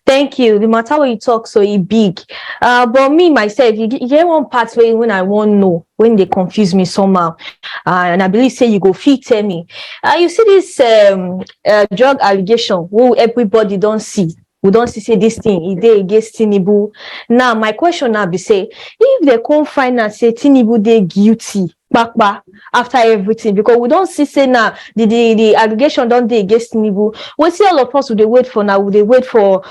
Thank you. The matter where you talk so big. But me myself, you get one part where when I won't know, when they confuse me somehow. And I believe say you go fit tell me. You see this drug allegation who everybody don't see. We don't see say this thing is dey against Tinubu. Now my question now be say if they can't find and say Tinubu they guilty after everything, because we don't see say now the allegation don't dey against Tinubu. We see all of us would they wait for now, would they wait for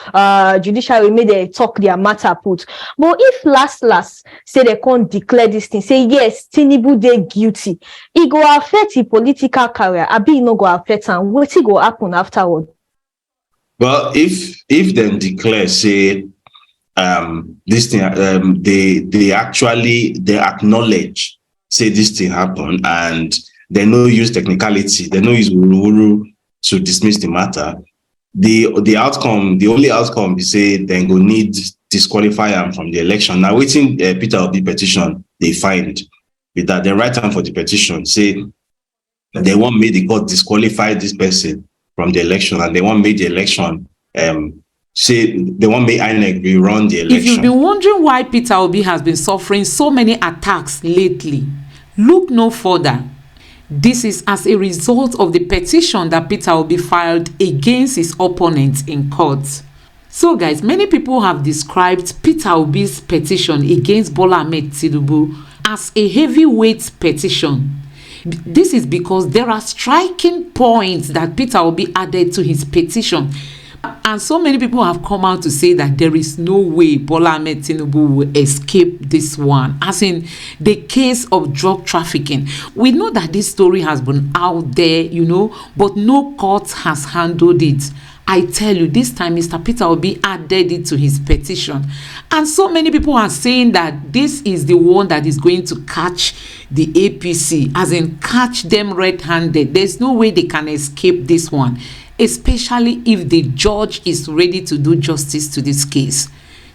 judicial we may they talk their matter put. But if last say they can't declare this thing, say yes, Tinubu they guilty, it go affect the political career. I be no go affect and what it go happen afterward. Well, if then declare say this thing they acknowledge say this thing happened and they no use technicality, they no use wuru to dismiss the matter, the only outcome is say then go need disqualify them from the election. Now waiting Peter Obi petition they find with that they write down for the petition say they want make the court disqualify this person from the election, and they want make the election say they want make INEC rerun the election. If you've been wondering why Peter Obi has been suffering so many attacks lately, look no further. This is as a result of the petition that Peter Obi filed against his opponents in court. So guys, many people have described Peter Obi's petition against Bola Ahmed Tinubu as a heavyweight petition. This is because there are striking points that Peter Obi added to his petition. And so many people have come out to say that there is no way Bola Ahmed Tinubu will escape this one. As in the case of drug trafficking. We know that this story has been out there, but no court has handled it. I tell you, this time Mr. Peter Obi added it to his petition. And so many people are saying that this is the one that is going to catch the APC, as in catch them red-handed. There's no way they can escape this one, especially if the judge is ready to do justice to this case.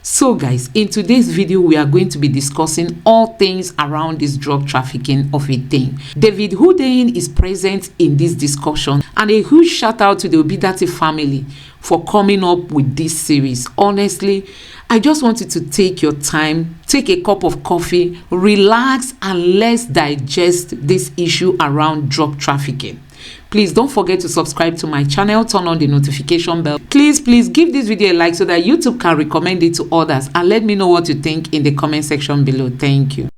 So guys, in today's video, we are going to be discussing all things around this drug trafficking of a thing. David Hundeyin is present in this discussion, and a huge shout out to the Obidati family for coming up with this series. Honestly, I just want you to take your time, take a cup of coffee, relax, and let's digest this issue around drug trafficking. Please don't forget to subscribe to my channel, turn on the notification bell. Please give this video a like so that YouTube can recommend it to others, and let me know what you think in the comment section below. Thank you.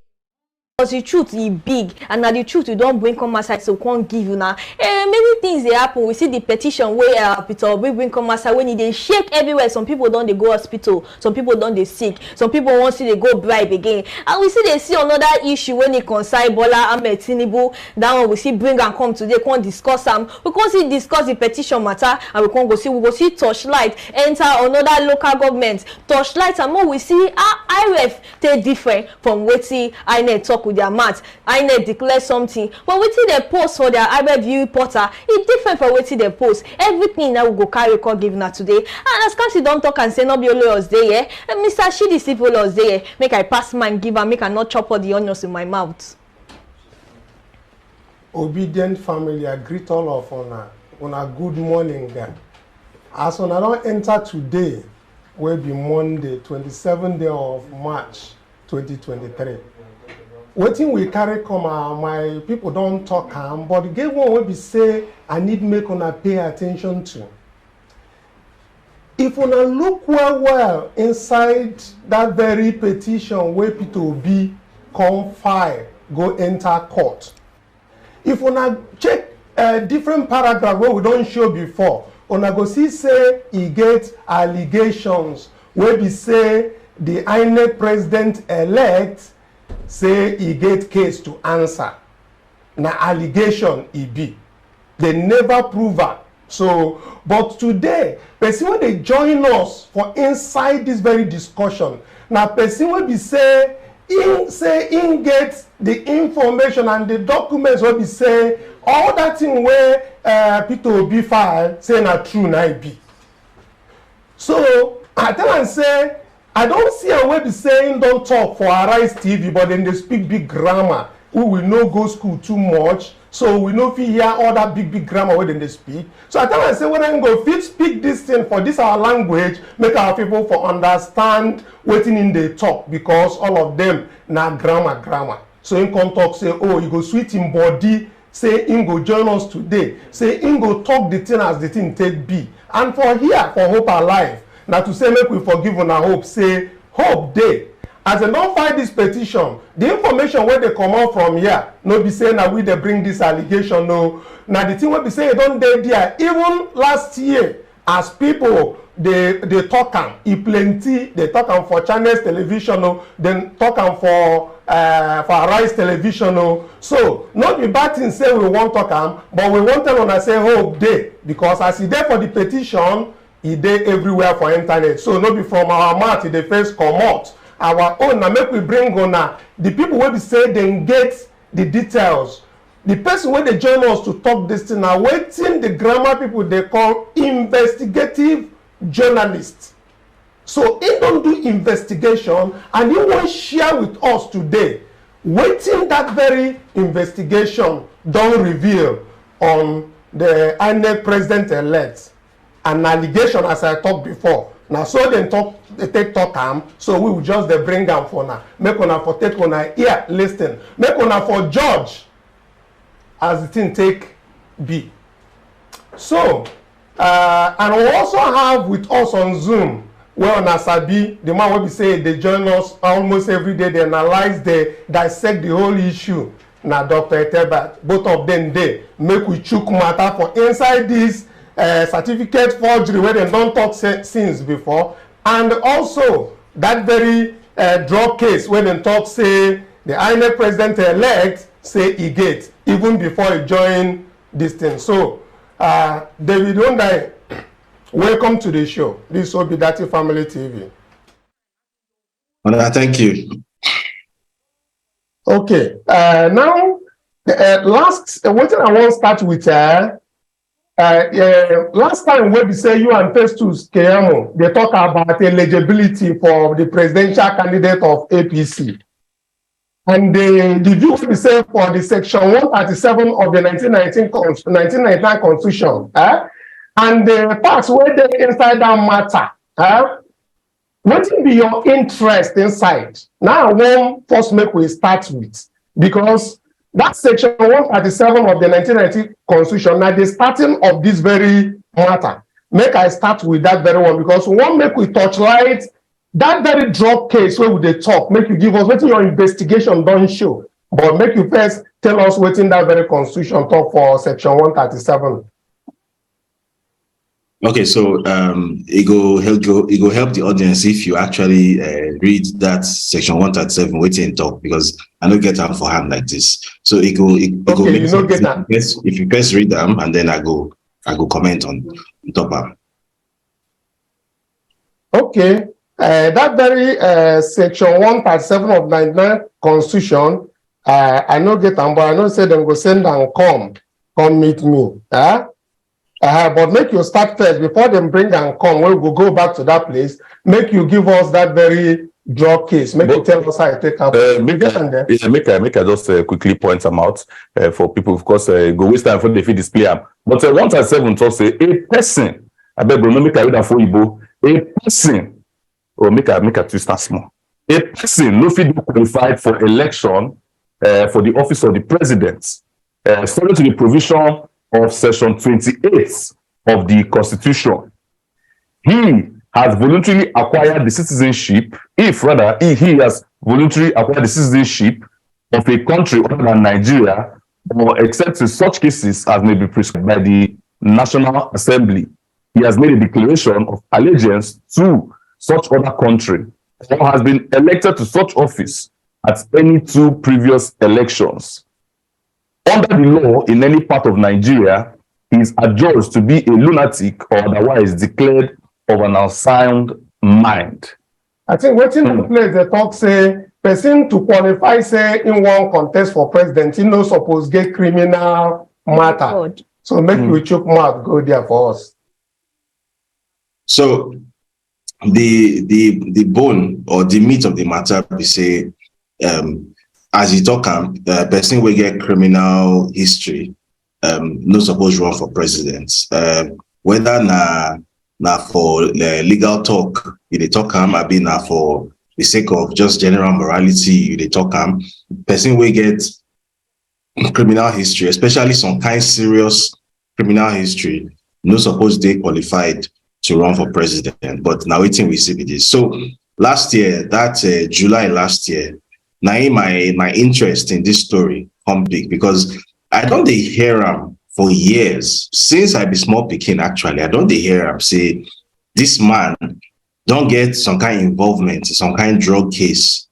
Because the truth is big, and now the truth you don't bring come outside, so can't give you now. Many things they happen. We see the petition where Peter Obi bring come outside when they shake everywhere. Some people don't they go hospital, some people don't they sick, some people won't see they go bribe again. And we see they see another issue when it concern Bola Ahmed Tinubu. That one we see bring and come today, can't discuss them. We can't see discuss the petition matter, and we go see Torchlight enter another local government. Torchlight and more we see IRF take different from what see INEC talk with their mouth. INEC declare something, but wetin they post for their IRF view reporter, it's different from wetin they post. Everything that we go carry record give now today. And as Kansi don't talk and say no be only us there, and Mr. Shidi civil us there. Make I pass mine give and make I not chop all the onions in my mouth. Obedient family, I greet all of on a good morning then. As on I don't enter today, will be Monday, 27th day of March 2023. Wetin we carry come my people don't talk but the game one will be say I need make una pay attention to. If una look well inside that very petition where Peter Obi come file go enter court. If una check different paragraph where we don't show before, una go see say he get allegations where we say the INEC president-elect say he get case to answer. Na allegation he be. They never prove it. So, but today, person when they join us for inside this very discussion, now person will be say in get the information and the documents will be say all that thing where Peter Obi file say na true na it be. So I tell and say I don't see a way be saying don't talk for Arise TV, but then they speak big grammar. who will no go school too much, so we no fit hear all that big grammar wey dem dey speak. So I tell am say whether dem go fit speak this thing for this our language, make our people for understand wetin im dey talk, because all of them na grammar. So im come talk say, oh, e go sweet im body, say im go join us today, say im go talk the thing as the thing take be. And for here, for Hope Alive, na to say make we forgive una hope, say hope dey. As dem don file this petition, the information wey dey comot from here no be say na we dey bring this allegation, no. Na the thing wey be say e don dey there even last year, as people dey talk am, e plenty. Dey talk am for Channels Television, no. Dem talk am for Arise Television, no. So no be bad thing say we wan talk am, but we wan tell una say hope dey, because as e dey for the petition, e dey everywhere for internet. So no be from our mouth e dey first comot. Our own na make we bring una the people wey be say dem get the details. The person wey dey join us to talk this thing na wetin the grammar people dey call investigative journalist. So he don do investigation and he wan share with us today wetin that very investigation don reveal on the INEC president-elect. An allegation, as I talked before. Now so dem take talk am, so we will just dey bring am for una, make una for take una ear lis ten, make una for judge as the thing take be. So and we also have with us on Zoom where una sabi the man wey be say dey join us almost every day, dey analyze, dey dissect the whole issue, na Dr. Eteba. Both of them dey make we chook matter for inside this certificate forgery wey dem don talk since before, and also that very drug case wey dem talk say the INEC president-elect say e get even before e join this thing. So David Ondai, welcome to the show. This will be Dati Family TV. Thank you. Okay, now last wetin I wan start with last time wey be say you and Festus Keyamo dey talk about eligibility for the presidential candidate of APC, and the view wey be say for the section 137 of the 1999 constitution, and the parts wey dey inside that matter, wetin be your interest inside? Now I wan first make we start with, because that section 137 of the 1990 constitution, now the starting of this very matter. Make I start with that very one, because we want make we touchlight that very drug case where we dey talk. Make you give us wetin your investigation don show, but make you first tell us wetin that very constitution talk for section 137. Okay, so it go help the audience if you actually read that section 137 wetin talk, because I no get am for hand like this. So it go make sense if you first read them, and then I go comment on top am. Okay, that very section 137 of 99 constitution, I no get am, but I know say them go send and come meet me. But make you start first before them bring and come. We will go back to that place. Make you give us that very drug case. Make you tell us how it take up. Make I just quickly point them out for people. Of course, go waste time for the feed display them. But 137 talks say a person. I beg, bro, make I read that for Igbo. A person, or make a twist that small. A person no fit be qualified for election for the office of the president, subject to the provision of section 28 of the Constitution. He has voluntarily acquired the citizenship, if rather he has voluntarily acquired the citizenship of a country other than Nigeria, or except in such cases as may be prescribed by the National Assembly. He has made a declaration of allegiance to such other country, or has been elected to such office at any two previous elections. Under the law in any part of Nigeria, he is adjudged to be a lunatic or otherwise declared of an unsound mind. I think waiting to place the talk say person to qualify say in one contest for president, he no suppose get criminal matter. So make we choke mouth go there for us. So the bone or the meat of the matter, we say as you talk, person will get criminal history, no suppose run for president. Whether na for legal talk, they talk abi na for the sake of just general morality, they talk person will get criminal history, especially some kind serious criminal history, no suppose they qualified to run for president. But now waiting we see with this. So last year, that July last year, now my interest in this story come big because I don't hear for years since I be small pikin. Actually, I don't hear say this man don't get some kind of involvement in some kind of drug case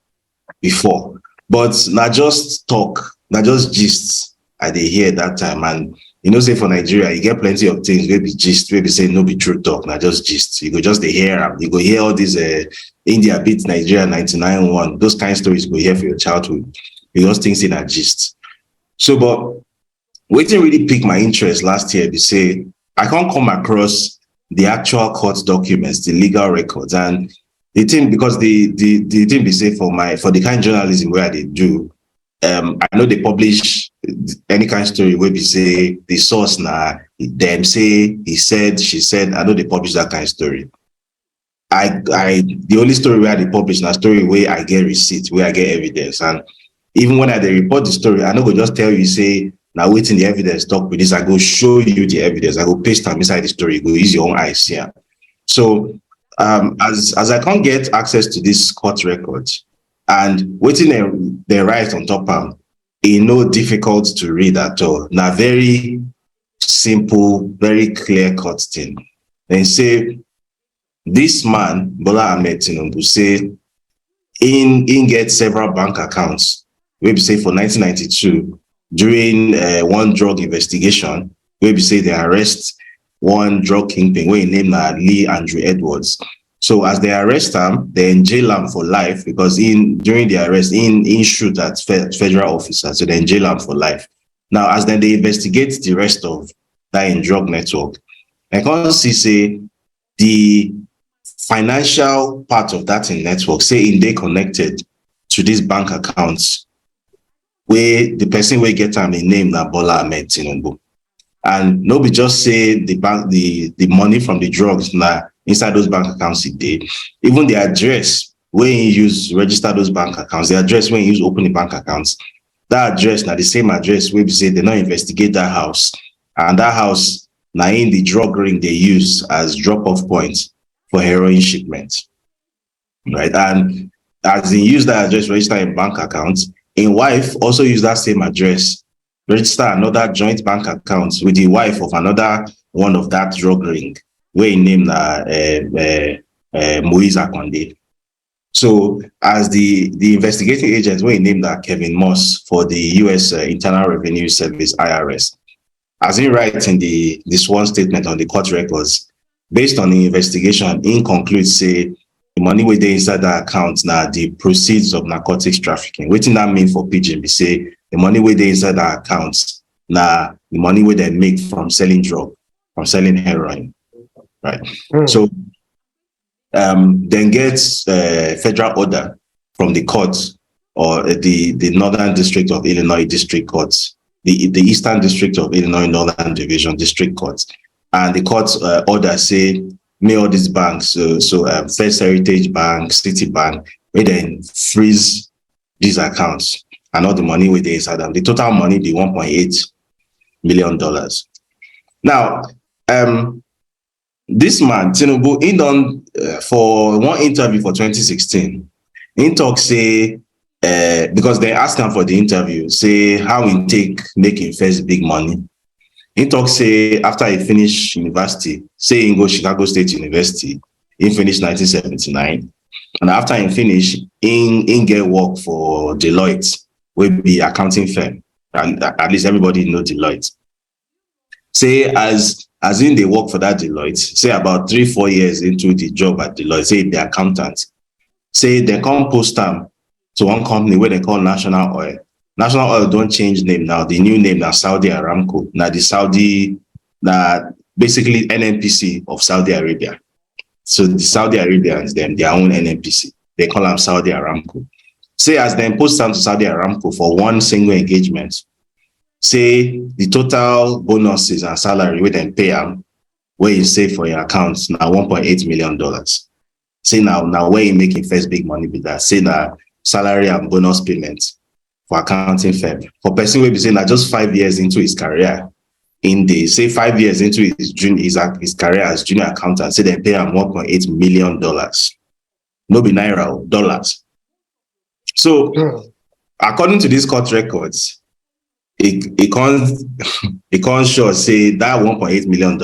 before, but not just talk, not just gist. I dey hear that time, and say for Nigeria, you get plenty of things where be gist, where be say no be true talk, not just gist. You go just dey hear them. You go hear all these India beat Nigeria 99-1. Those kind of stories you go hear for your childhood. You just think say that gist. So, but wetin really piqued my interest last year be say I can't come across the actual court documents, the legal records, and the thing because the thing be say for the kind of journalism where they do, I know they publish any kind of story where we say the source now them say he said she said. I know they publish that kind of story. The only story where they publish na story where I get receipt, where I get evidence, and even when I report the story, I no go just tell you say now waiting the evidence talk with this. I go show you the evidence. I go paste them inside the story. You go use your own eyes here. So as I can't get access to this court records and waiting they write on top of it, no difficult to read at all. Now very simple, very clear cut thing. Then say this man Bola Ahmed Tinubu say in get several bank accounts. We say for 1992 during one drug investigation, we say they arrest one drug kingpin where he named Lee Andrew Edwards. So as they arrest him, they jail him for life because during the arrest, in shoot at federal officers, so they jail him for life. Now, as then they investigate the rest of that in drug network, I can see say the financial part of that in network, say they connected to these bank accounts where the person will get them a name na Bola Ahmed Tinubu. And nobody just say the money from the drugs now inside those bank accounts today. Even the address when you use register those bank accounts, the address when you use open the bank accounts, that address now the same address where we say they not investigate that house. And that house now in the drug ring they use as drop-off points for heroin shipments. Right. And as they use that address register in bank accounts, in wife also use that same address, register another joint bank account with the wife of another one of that drug ring, where he named Moise Akonde. So as the investigating agents, where he named Kevin Moss for the U.S. Internal Revenue Service, IRS, as he writes in the sworn statement on the court records, based on the investigation, he concludes say the money where they inside that account now the proceeds of narcotics trafficking. What does that mean for Pidgin? We say the money where they inside that account now the money where they make from selling drug, from selling heroin, right? So then gets federal order from the court or the Northern District of Illinois District Courts, the Eastern District of Illinois Northern Division District Courts, and the court's order say may all these banks, so First Heritage Bank, Citibank, may then freeze these accounts and all the money with they inside them. The total money be $1.8 million. Now, this man Tinubu, he done for one interview for 2016. He talk say because they asked him for the interview, say how he take making first big money. He talk say after he finished university, say he go Chicago State University, he finished 1979. And after he finish, he get work for Deloitte, will be accounting firm. And at least everybody know Deloitte. Say as in they work for that Deloitte, say about 3-4 years into the job at Deloitte, say the accountant, say they come post them to one company where they call National Oil. National Oil don't change name now. The new name now Saudi Aramco. Now the Saudi, basically NNPC of Saudi Arabia. So the Saudi Arabians, them their own NNPC. They call them Saudi Aramco. say as dem post am to Saudi Aramco for one single engagement, say the total bonuses and salary wey dem pay am, wey you save for your account na $1.8 million. Say now where you making first big money with that? Say na salary and bonus payments for accounting firm. For person wey be say na just 5 years into his career, in the say 5 years into his career as junior accountant, say they pay him $1.8 million. No be naira, dollars. So according to these court records, it can't show say that $1.8 million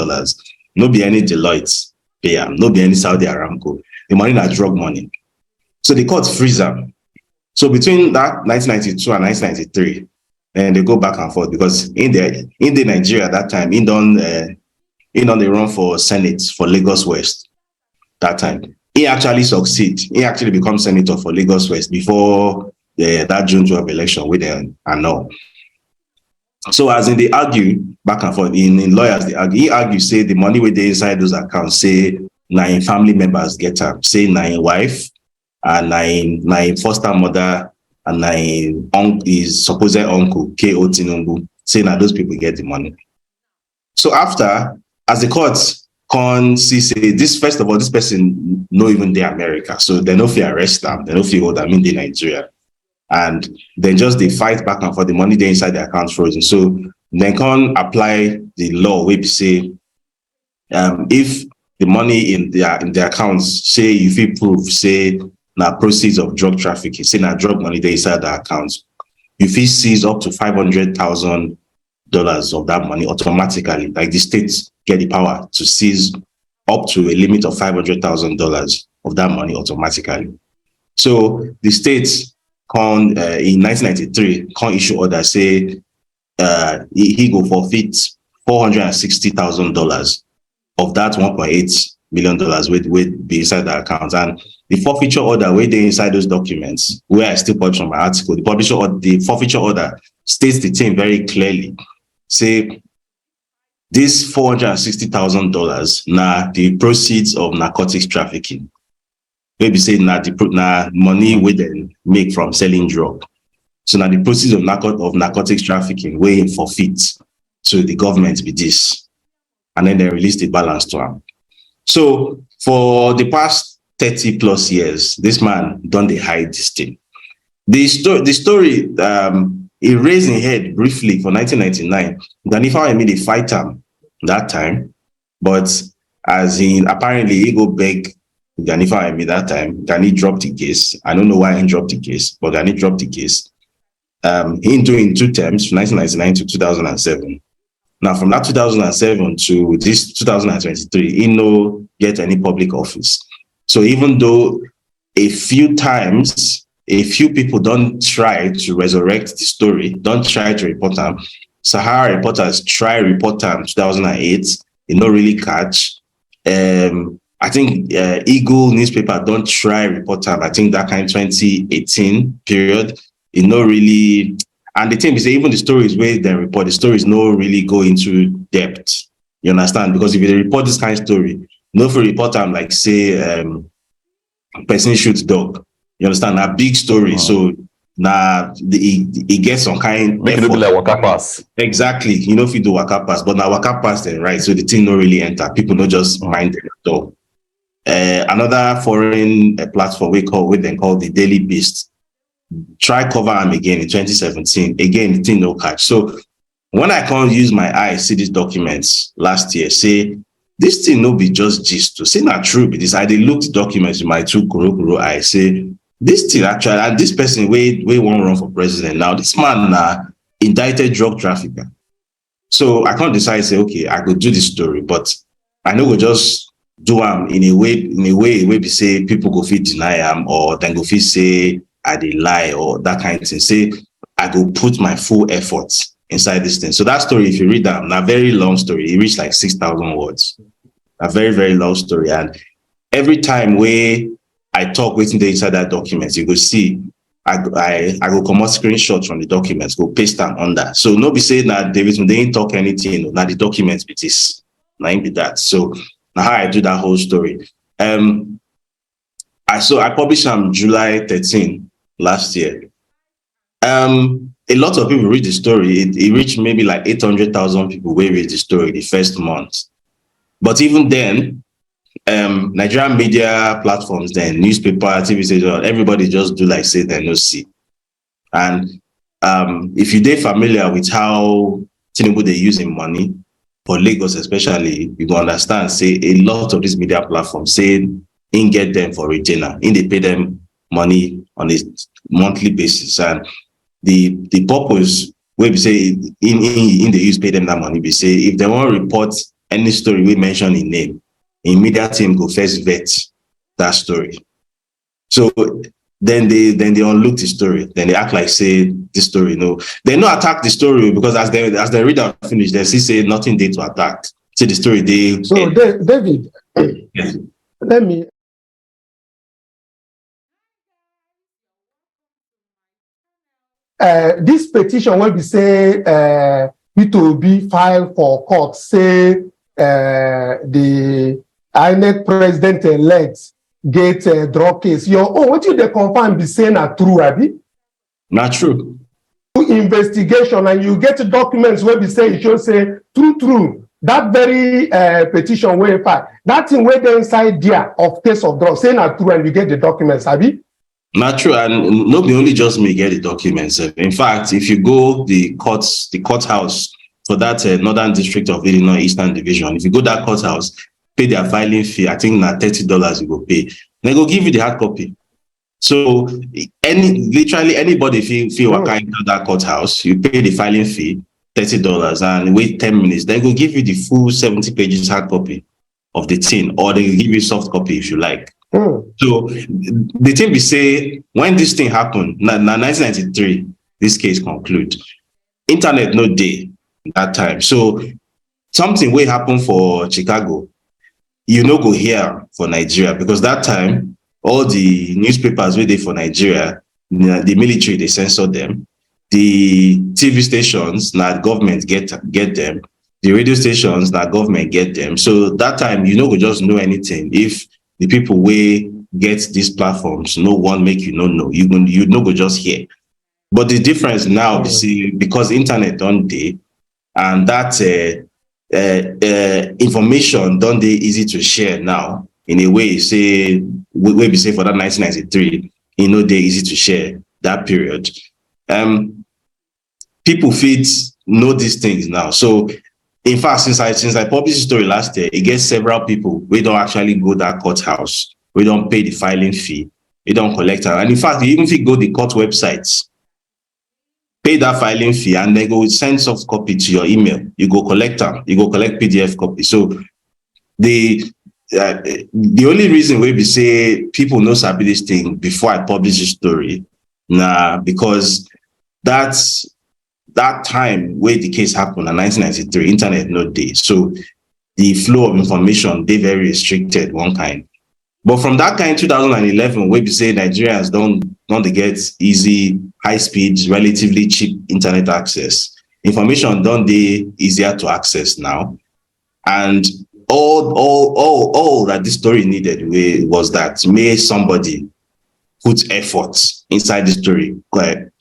no be any Deloitte pay am, no be any Saudi Aramco. The money na drug money. So the court freeze am. So between that 1992 and 1993, and they go back and forth because in the Nigeria at that time, he on the run for Senate for Lagos West. That time, he actually succeed. He actually becomes senator for Lagos West before that June 12 election with them and all. So as in they argue back and forth, in lawyers they argue. He argue say the money where they inside those accounts, say nine family members get up, say nine wife and nine foster mother and his supposed uncle, K.O. Tinubu, saying that those people get the money. So after, as the courts can see, say this, first of all, this person no even the America. So they no fear arrest them, they no fear hold them in the Nigeria. And then just they fight back and forth, the money they inside the account frozen. So they can apply the law where we say if the money in their accounts, say if you prove, say now proceeds of drug trafficking, say now drug money they inside the accounts, if he sees up to $500,000 of that money automatically, like the states get the power to seize up to a limit of $500,000 of that money automatically. So the states can in 1993 can issue order say he go forfeit $460,000 of that $1.8 million with be inside the account. And the forfeiture order where they inside those documents, where I still publish on my article, the forfeiture order states the thing very clearly. Say this $460,000 now the proceeds of narcotics trafficking. Maybe say now the money we then make from selling drug. So now the proceeds of narcotics trafficking where he forfeit to the government be this, and then they release the balance to him. So for the past 30 plus years, this man don't they hide this thing. The story it raised in head briefly for 1999. Ganifa made a fight him that time, but as in apparently he go beg Ganifa Emi that time. Gani dropped the case. I don't know why he dropped the case, but Gani dropped the case. He doing 2 terms from 1999 to 2007. Now, from that 2007 to this 2023, he no get any public office. So even though a few times, a few people don't try to resurrect the story, don't try to report them. Sahara reporters try report them 2008, they don't really catch. I think Eagle newspaper don't try report them. I think that kind of 2018 period, it no really. And the thing is, even the stories where they report, the stories no really go into depth. You understand? Because if they report this kind of story, no for report them like say person shoots dog. You understand? A big story. Oh. So now it gets some kind. Make it like waka pass. Exactly. You know if you do waka pass, but now waka pass then right. So the thing no really enter. People don't just mind it at all. Another foreign platform we call the Daily Beast. Try cover them again in 2017. Again, the thing no catch. So when I can't use my eyes, see these documents last year, say this thing no be just gist to say not true, because I did look the documents with my 2 kuro eyes, say this thing actually, and this person we won't run for president. Now this man indicted drug trafficker. So I can't decide say okay, I could do this story, but I know we'll just do them in a way we say people go fit deny them or then go fit say I did lie or that kind of thing. Say I go put my full efforts inside this thing. So that story, if you read that, a very long story. It reached like 6,000 words. A very, very long story. And every time where I talk within the inside that document, you go see I go come out screenshots from the documents, go paste them under. So nobody saying that David, they didn't talk anything. Now the documents be this. Now be that. So now how I do that whole story. I published on July 13. last year. A lot of people read the story. It reached maybe like 800,000 people who read the story the first month. But even then, Nigerian media platforms, then newspaper, TV stations, everybody just do like say they no see. And if you dey familiar with how Tinubu they using money for Lagos, especially, you go understand. Say a lot of these media platforms say in get them for retainer, in they pay them money on a monthly basis, and the purpose where we say in the use pay them that money, we say if they want to report any story we mention in name, in media team go first vet that story. So then they unlook the story, then they act like say this story, no, they no attack the story because as they read and finish, they see say nothing they to attack. Say the story they. So David, yes. Let me. This petition will be say Peter Obi file for court, say the INEC president-elect get a draw case. What you they confirm be saying are true, Abi? Not true. Investigation and you get documents where we say it should say true. That very petition where file, that thing where they inside there of case of draw saying are true and you get the documents, Abi? Not true, and nobody only just may get the documents. In fact, if you go the courthouse for that Northern District of Illinois Eastern Division, if you go that courthouse, pay their filing fee, I think now $30 you go pay. They go give you the hard copy. So literally anybody feel what kind of that courthouse, you pay the filing fee, $30, and wait 10 minutes. They go give you the full 70 pages hard copy of the thing, or they give you soft copy if you like. So the thing we say, when this thing happened, now 1993, this case conclude. Internet no day that time. So something will happen for Chicago, you no go here for Nigeria, because that time all the newspapers were there for Nigeria, the military they censor them, the TV stations now government get them, the radio stations now government get them. So that time you no go just know anything. If the people wey get these platforms, no one make you know. You no go just hear. But the difference now is because internet don't dey, and that information don't dey easy to share now. In a way, say we be say for that 1993, you know, they easy to share that period. People fit know these things now. So in fact, since I published the story last year, it gets several people. We don't actually go that courthouse. We don't pay the filing fee. We don't collect it. And in fact, even if you go the court websites, pay that filing fee, and they go send soft copy to your email. You go collect them. You go collect PDF copy. So the only reason we say people know sabi this thing before I publish the story, because that's that time where the case happened in 1993, internet no day. So the flow of information, they very restricted one kind. But from that kind 2011, where we say Nigerians don't get easy, high speed, relatively cheap internet access. Information don't they easier to access now. And all that this story needed was that may somebody put effort inside the story,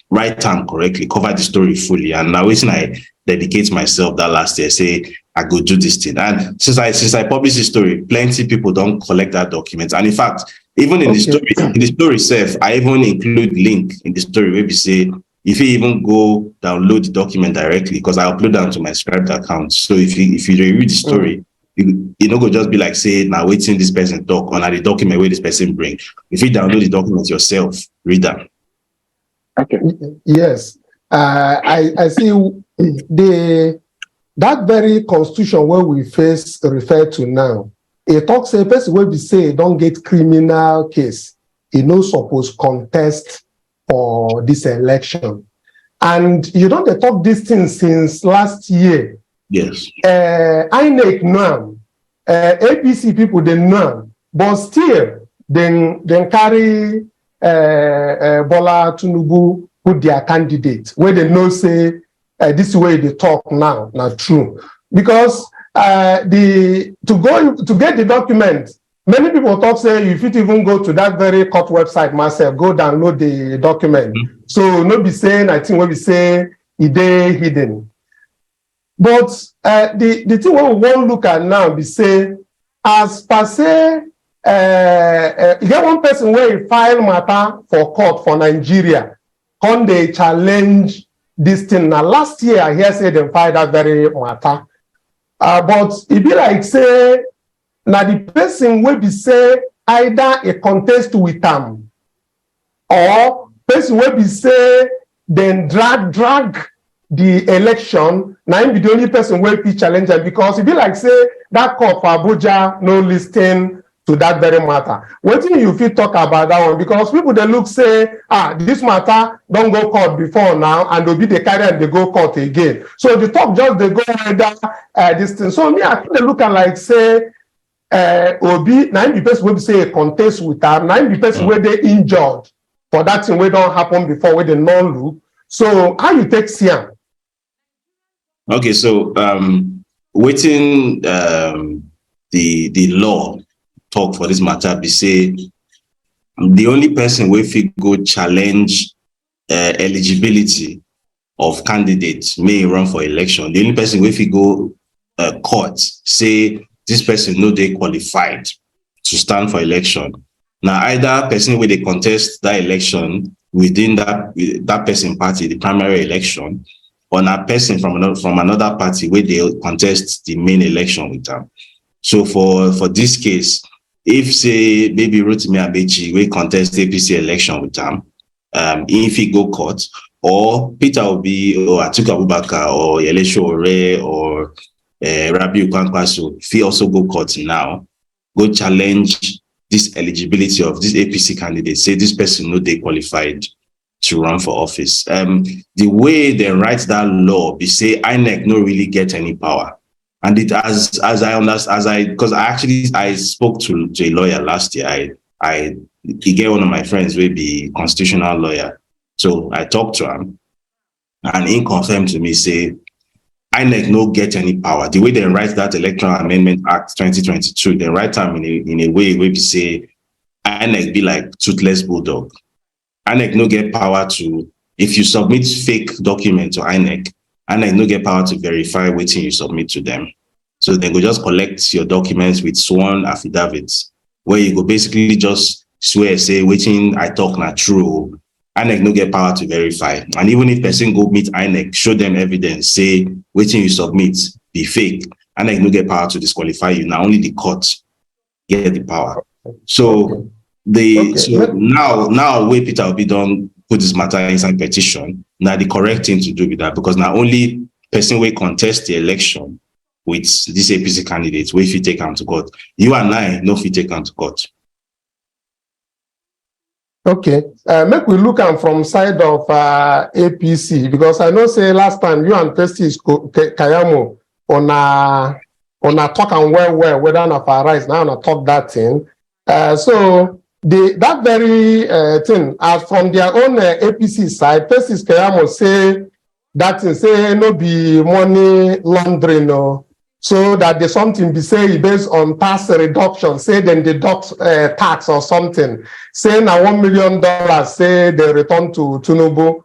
write time correctly, cover the story fully. And now I dedicate myself that last year, say I go do this thing. And since I published the story, plenty people don't collect that document. And in fact, even in the story itself, I even include link in the story where we say if you even go download the document directly, because I upload them to my Scribd account. So if you read the story, you know, go just be like, say, now waiting this person talk, or now the document where this person bring. If you download the document yourself, read them. Okay. Yes. I see that very constitution where we first refer to now, it talks a person where we say don't get criminal case, you know, suppose contest for this election. And you don't talk this thing since last year. Yes. INEC now, APC people they know, but still then carry Bola Tinubu put their candidate where they know say this way they talk now, not true. Because to get the document, many people talk say you fit even go to that very court website myself, go download the document. So no be saying I think when we say it dey hidden. But the thing what we want look at now be say as per say you get one person where he file matter for court for Nigeria, come they challenge this thing. Now last year I hear say they filed that very matter. But it be like say now the person will be say either a contest with them or person will be say then drag the election. Now him be the only person will be challenge them because it be like say that court for Abuja no listing to that very matter. What do you feel talk about that one? Because people they look say, this matter don't go court before now, and they'll be the carry and they go court again. So the talk just they go either this thing. So me, I think they look at like say Obi, 90 person will say a contest with her, 90 person where they injured for that thing where don't happen before where they non-look. So how you take Siam? Okay, so waiting the law talk for this matter be say the only person wey fit go challenge eligibility of candidates may run for election. The only person wey fit go court say this person no dey qualified to stand for election. Now either person wey dey contest that election within that person party, the primary election, or na person from another party where they contest the main election with them. So for this case, if say maybe Rotimi Amechi we contest APC election with them, if he go court, or Peter Obi or Atiku Abubakar or Yelesho or Rabiu Kwankwaso, if he also go court now, go challenge this eligibility of this APC candidate, say this person no dey qualified to run for office. The way they write that law be say INEC no really get any power. And it as I understand, because I spoke to a lawyer last year. He get one of my friends will be constitutional lawyer. So I talked to him and he confirmed to me, say INEC no get any power. The way they write that Electoral Amendment Act 2022, they write them in a way where we say INEC be like toothless bulldog. INEC no get power to, if you submit fake document to INEC no get power to verify what you submit to them. So they go just collect your documents with sworn affidavits, where you go basically just swear, say, waiting I talk not true. INEC no get power to verify. And even if person go meet INEC, show them evidence, say, waiting you submit be fake, INEC no get power to disqualify you. Now only the court get the power. So now where Peter Obi don't put this matter inside petition, now the correct thing to do with that, because now only person will contest the election with this APC candidates, where if you take them to court. You and I no fit take them to court. Okay, make we look am from side of APC, because I know say last time you and Justice Kayamo on a talk and well whether na for rise now on talk that thing. So that very thing, as from their own APC side, Justice Kayamo say that thing say no be money laundering, no. So that there's something be say based on tax reduction, say then deduct tax or something, say now $1 million, say they return to Tinubu.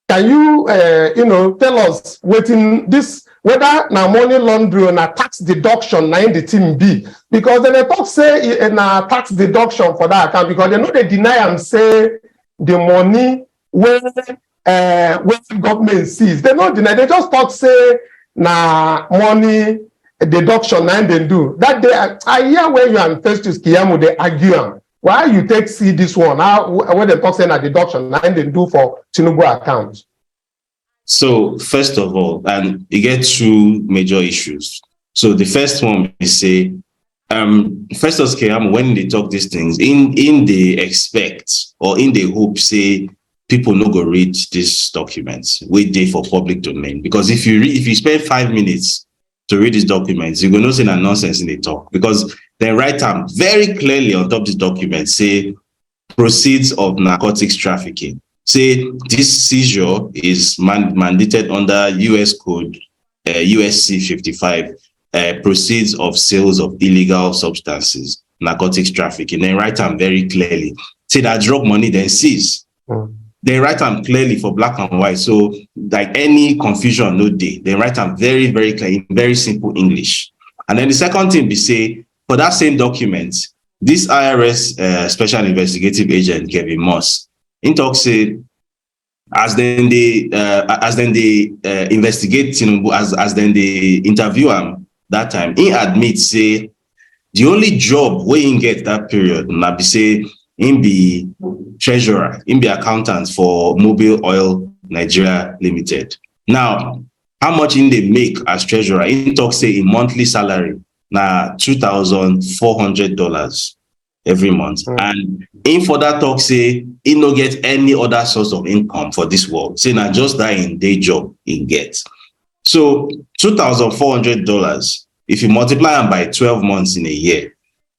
Can you tell us within this whether now money laundering or na tax deduction na in the team be? Because then they talk say na tax deduction for that account, because they know they deny and say the money where the government sees. They don't deny, they just talk say na money deduction and they do that. Day I hear when you and Festus Keyamo they argue why you take see this one when they talk saying a deduction and they do for Tinubu account. So first of all, and you get two major issues. So the first one is say Festus Keyamo, when they talk these things in the expect or in the hope say people no go read these documents wait day for public domain, because if you spend 5 minutes to read these documents, you're going to say that nonsense in the talk, because they write them very clearly on top of this document, say proceeds of narcotics trafficking. Say this seizure is mandated under US Code USC 55, proceeds of sales of illegal substances. narcotics trafficking. Then write them very clearly. Say that drug money then seize. They write them clearly for black and white. So like any confusion, no day. They write them very, very clear in very simple English. And then the second thing we say, for that same document, this IRS special investigative agent, Kevin Moss, in talk say, as then they investigate Tinubu, as then they interview him that time, he admits say the only job where he get that period na be say him be treasurer, him be accountant for Mobile Oil Nigeria Limited. Now, how much in they make as treasurer? In talk say in monthly salary na $2,400 every month. And in for that talk say he no get any other source of income for this world. Say na just that in day job he gets. So $2,400, if you multiply them by 12 months in a year,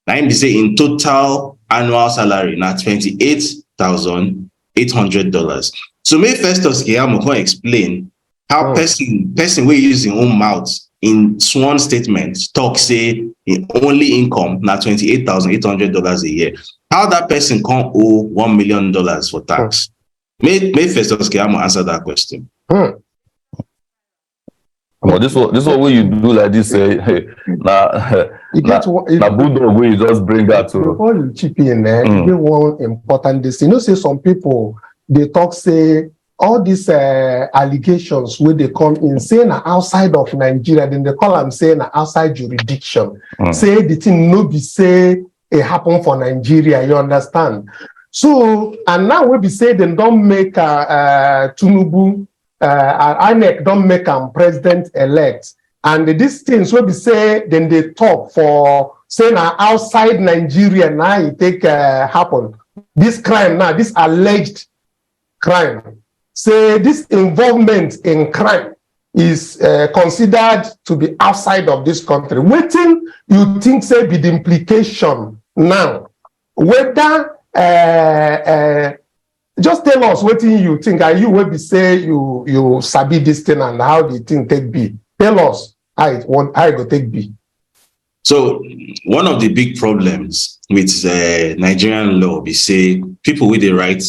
now him be say in total annual salary na $28,800. So may Festus Keyamo can explain how person will use his own mouth in sworn statement talk say in only income na $28,800 a year. How that person can't owe $1 million for tax? May Festus Keyamo answer that question. Well, this one way you do like this, na bulldog way you just bring that to. Before you chip in there, you one important this. You know, say some people they talk say all these allegations where they come in saying outside of Nigeria, then they call them saying outside jurisdiction. Say the thing no be say it happen for Nigeria. You understand? So and now we be say they don't make Tinubu. INEC don't make him president-elect. And these things will be say, then they talk for saying outside Nigeria now it take happen. This crime now, this alleged crime, say this involvement in crime is considered to be outside of this country. Waiting, you think say be the implication now, whether just tell us what you think. Are you will be say you sabi this thing and how the thing take be? Tell us how it go take be. So one of the big problems with Nigerian law be say people with the write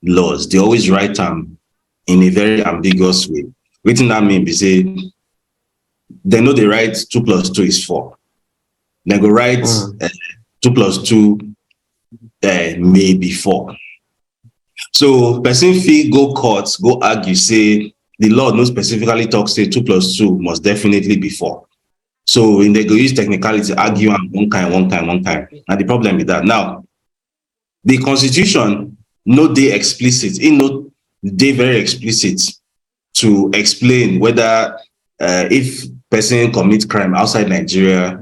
laws, they always write them in a very ambiguous way. What that mean be say they know they write 2 + 2 is 4. They go write 2 + 2 may be 4. So person fee go court, go argue, say the law no specifically talks say 2 + 2 must definitely be 4. So when they go use technicality, argue and one kind. And the problem with that. Now, the constitution no dey explicit, it no dey very explicit to explain whether if person commit crime outside Nigeria,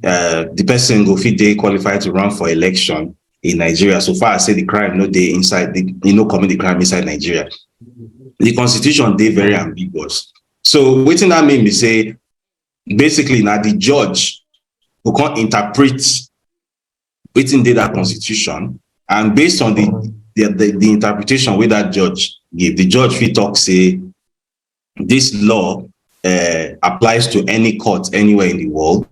the person go fit dey qualified to run for election in Nigeria. So far as say the crime no dey inside, commit the crime inside Nigeria. The constitution dey very ambiguous. So wetin that mean be say basically now the judge who can't interpret wetin dey that constitution, and based on the interpretation wey that judge give, the judge fit talk say this law applies to any court anywhere in the world.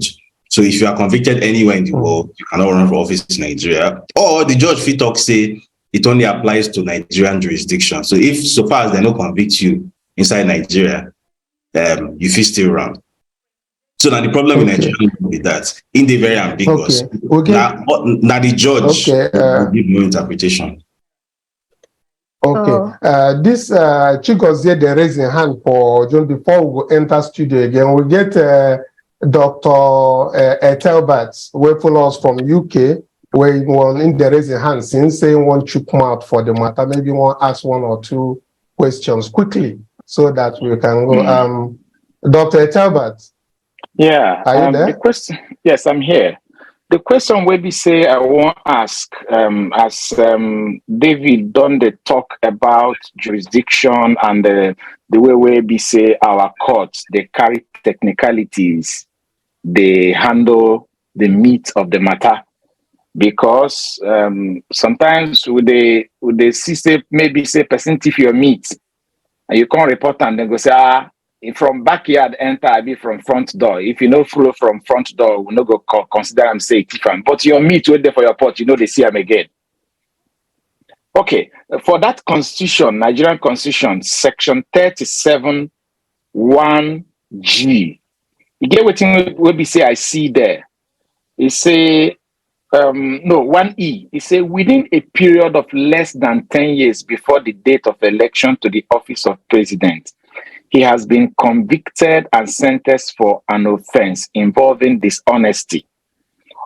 So if you are convicted anywhere in the world, you cannot run for office in Nigeria. Or the judge fit talk say it only applies to Nigerian jurisdiction. So if so far as they no convict you inside Nigeria, you fit still run. So now the problem in Nigeria with that, in the very ambiguous. Now the judge will give no interpretation. Okay. This Chigozie, they raise a hand for John before we go enter studio again. We get Dr. Telbert, who follow us from UK, where you want in the raise a hand since saying one chook mouth for the matter. Maybe you want to ask 1 or 2 questions quickly so that we can go. Dr. Telbert. Yeah. Are you there? The question, yes, I'm here. The question where we say I want to ask, as David done the talk about jurisdiction and the way we say our courts, they carry technicalities, they handle the meat of the matter, because sometimes with the system maybe say person thief your meat and you can't report and then go say from backyard enter, I be from front door. If you know flow from front door, we no go consider am say different. But your meat wait there for your pot, you know they see them again. Okay, for that constitution, Nigerian constitution, section 37 1G. You get what we say I see there. It say no 1E. It say within a period of less than 10 years before the date of election to the office of president, he has been convicted and sentenced for an offense involving dishonesty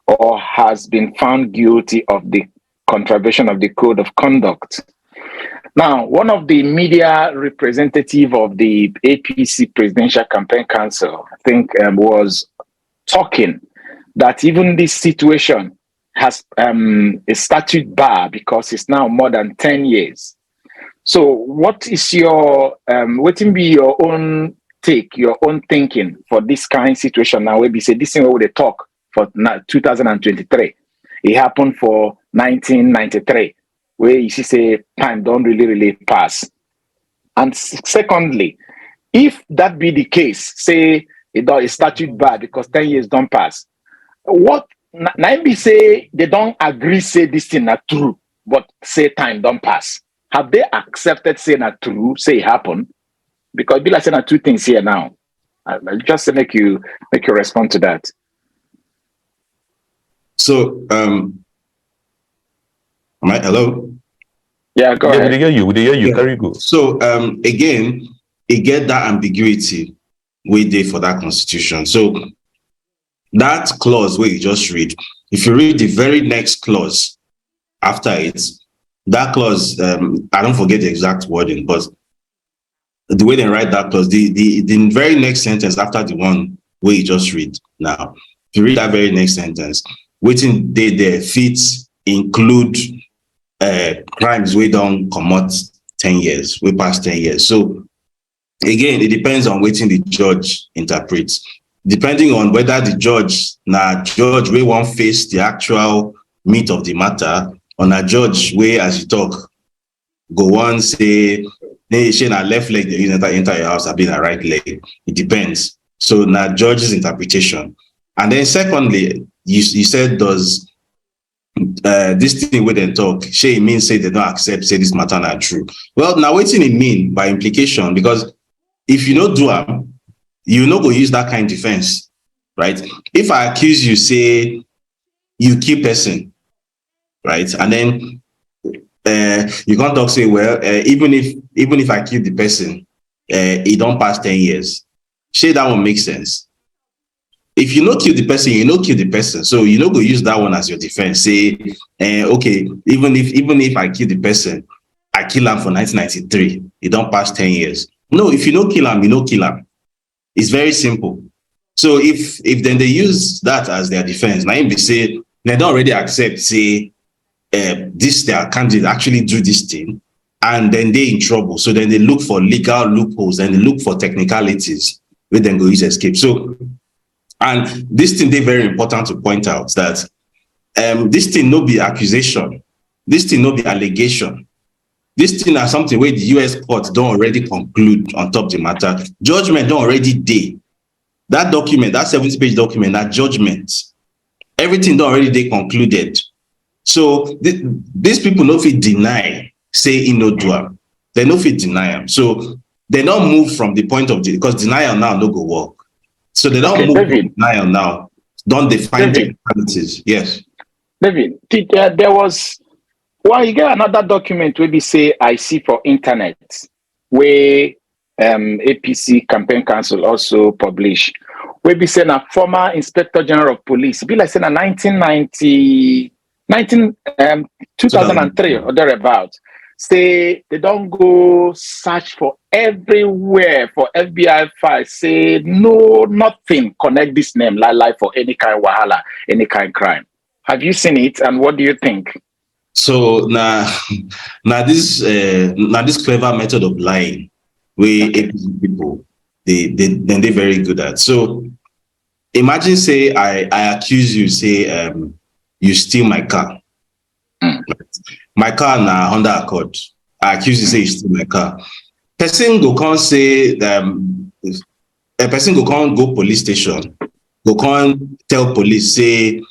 or has been found guilty of the contravention of the code of conduct. Now, one of the media representative of the APC Presidential Campaign Council, I think, was talking that even this situation has a statute bar because it's now more than 10 years. So what is your, what will be your own take, your own thinking for this kind of situation now? Where we say this thing where they talk for 2023. It happened for 1993, where you see say time don't really pass. And secondly, if that be the case, say it statute bar because 10 years don't pass, what now be say they don't agree say this thing not true, but say time don't pass. Have they accepted say not true, say it happened? Because be like saying two things here now. I'll just make you respond to that. So hello? Yeah, go ahead. We hear you. Carry go. So again, it get that ambiguity we did for that constitution. So that clause where you just read, if you read the very next clause after it, that clause, I don't forget the exact wording, but the way they write that clause, the very next sentence after the one where you just read now, if you read that very next sentence, waiting there fits include crimes we don't commit 10 years, we past 10 years. So again, it depends on waiting the judge interprets. Depending on whether the judge we won't face the actual meat of the matter, on a judge where as you talk, go on say, she na left leg they use enter your house, I've been a right leg. It depends. So now judge's interpretation. And then secondly, you said does this thing where they talk, she means say they don't accept, say this matter not true. Well, now what it mean by implication? Because if you know do you no go use that kind of defense, right? If I accuse you, say you kill person, right? And then you can't talk say, well, even if I kill the person, it don't pass 10 years. Say that one makes sense. If you no kill the person, you no kill the person. So you no go use that one as your defense. Say, okay, even if I kill the person, I kill him for 1993. It don't pass 10 years. No, if you no kill him, you no kill him. It's very simple. So if then they use that as their defense, now they say they don't already accept, say, this their candidate actually do this thing, and then they in trouble. So then they look for legal loopholes and they look for technicalities where then go use escape. So, and this thing they very important to point out that this thing no be accusation, this thing no be allegation. This thing is something where the US court don't already conclude on top of the matter. Judgment don't already day. That document, that 70-page document, that judgment, everything don't already they concluded. So these people no fit deny, say in no do. They no fit deny them. So they don't move from the point of because denial now no go work. So they don't move from denial now. Don't define technicalities. Yes. David, there was you get another document where we say I see for internet where APC Campaign Council also published where we say a former Inspector General of Police, be like saying 2003 or thereabout, say they don't go search for everywhere for FBI files, say no, nothing connect this name like for any kind of wahala, any kind of crime. Have you seen it, and what do you think? So now this clever method of lying, where people they're very good at. So imagine say I accuse you, say you steal my car. My car na Honda Accord. I accuse you say you steal my car. Person go come say a person go police station, go come tell police, say,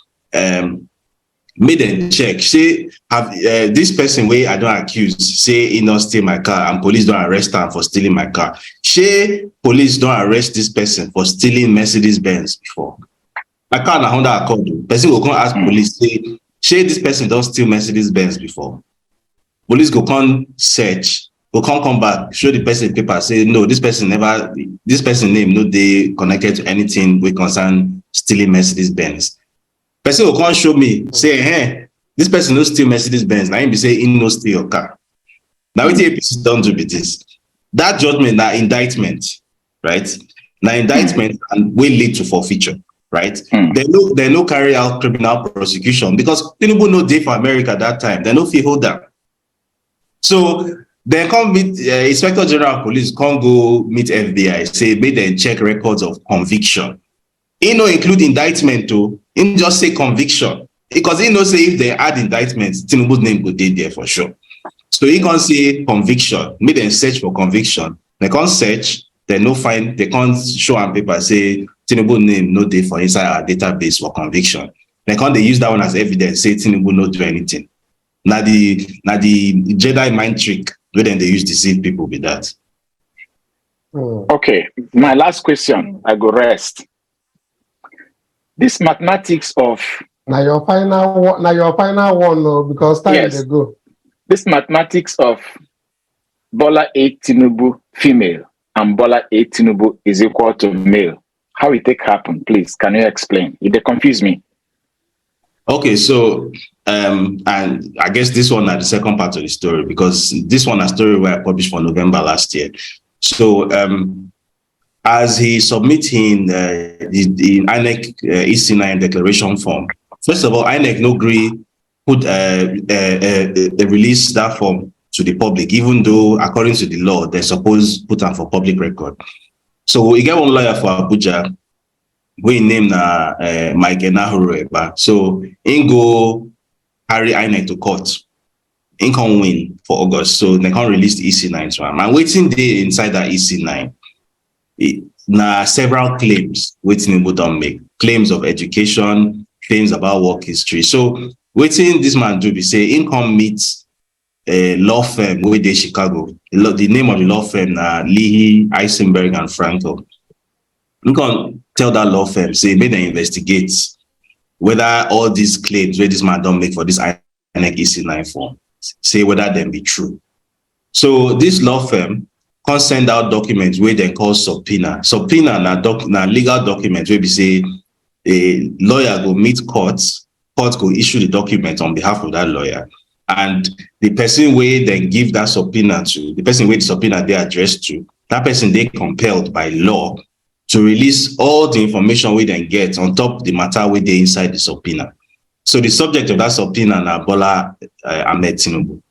make them check, say, have this person wey I don accuse say he don steal my car and police don arrest am for stealing my car. Shey police don arrest this person for stealing Mercedes Benz before? My car na Honda Accord. Person go come ask police, say, shey this person don steal Mercedes Benz before? Police go come search, go come back, show the person paper, say no, this person name no dey connected to anything wey concern stealing Mercedes Benz. Person will come show me, say, hey, this person no steal Mercedes Benz. Now him be say he no steal your car. Now what APC don't do with this? That judgment, that indictment, right? Now indictment and will lead to forfeiture, right? They no carry out criminal prosecution because Tinubu no dey for America that time. They no fit hold that. So then come meet Inspector General of Police, come go meet FBI, say make them check records of conviction. He no include indictment too. He just say conviction because he know say if they add indictments, Tinubu's name go dey there for sure. So he can say conviction. Make them search for conviction. They can't search. They no find. They can't show on paper say Tinubu name no dey for inside our database for conviction. They can't use that one as evidence. Say Tinubu no do anything. Now the Jedi mind trick where then they use deceive people with that. Okay, my last question. I go rest. This mathematics of now your final one, no, because time Yes. they go. this mathematics of Bola A Tinubu female and Bola A Tinubu is equal to male. How it take happen, please? Can you explain? It dey confuse me. Okay, so and I guess this one is the second part of the story because this one is a story where I published for November last year. So as he submitting the INEC EC9 declaration form, first of all, INEC no agree put release that form to the public, even though according to the law they're supposed put them for public record. So we get one lawyer for Abuja, we name na Mike Enahuru. So he go carry INEC to court. He can win for August, so they can't release the EC9 to him. And waiting there inside that EC9. Now several claims waiting Tinubu don't make, claims of education, claims about work history. So waiting this man do be say income meets a law firm with the Chicago. The name of the law firm na Leahy, Eisenberg and Frankel. You can tell that law firm, say make them investigate whether all these claims where this man don't make for this INEC EC9 form, say whether them be true. So this law firm can send out documents where they call subpoena. Subpoena na legal documents where we say a lawyer go meet courts go issue the document on behalf of that lawyer. And the person where they give that subpoena to, the person where the subpoena they addressed to, that person they compelled by law to release all the information we then get on top of the matter where they inside the subpoena. So the subject of that subpoena na Bola Ahmed Tinubu.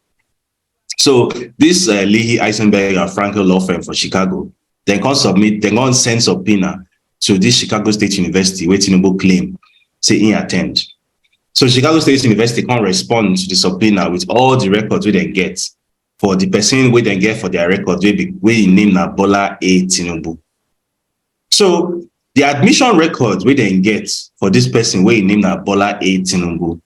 So this Leahy, Eisenberg and Frankel law firm for Chicago, they can send subpoena to this Chicago State University where Tinubu claim, say he attend. So Chicago State University can respond to the subpoena with all the records we then get for the person we then get for their records where he named na Bola A Tinubu. So the admission records we then get for this person where he named na Bola A Tinubu,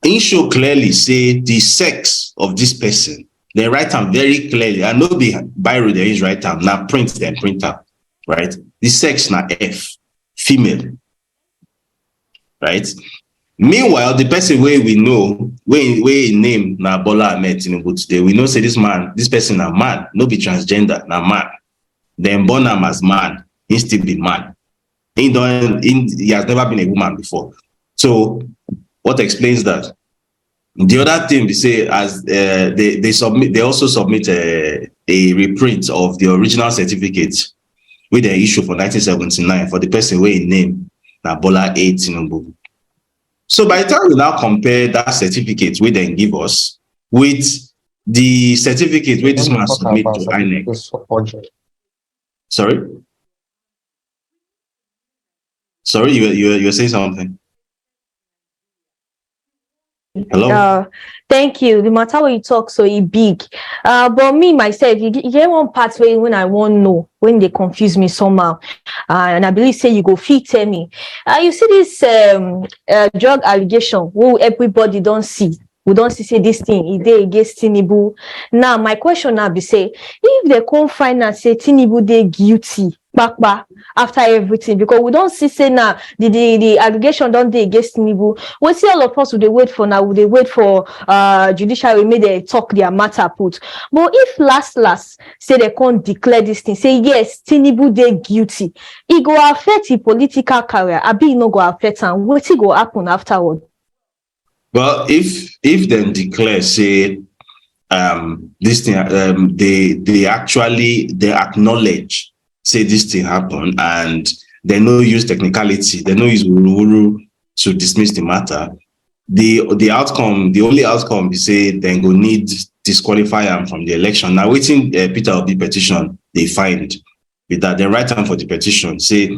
it show clearly say the sex of this person. They write them very clearly. I know the biro there is write them now print them, right? The sex na F, female, right? Meanwhile, the person where we know, where he name na Bola Ahmed Tinubu today, we know say this person a man, no be transgender, na man. Then born him as man, he still be man. He has never been a woman before. So what explains that? The other thing we say, as they also submit a reprint of the original certificate with the issue for 1979 for the person where he name na Bola A Tinubu. So by the time we now compare that certificate we then give us with the certificate where this man submit to INEC. Sorry, you were saying something. Hello. Thank you. The matter where you talk so it big. But me myself, you get one part where when I won't know, when they confuse me somehow, and I believe say you go fit tell me. You see this drug allegation who everybody don't see. We don't see say this thing is there against Tinubu. Now my question now be say if they can't find and say Tinubu they guilty, back after everything, because we don't see say now the allegation don't dey against Tinubu. We see all of us would they wait for now, would they wait for judicial we make they talk their matter put. But if last say they can't declare this thing, say yes, Tinubu they guilty, it go affect the political career. I be no go affect and what it go happen afterward. Well, if then declare say this thing they acknowledge say this thing happened and they no use technicality, they no use wuru to dismiss the matter, the only outcome be say then go need disqualify them from the election. Now waiting Peter Obi petition they find with that they write down for the petition say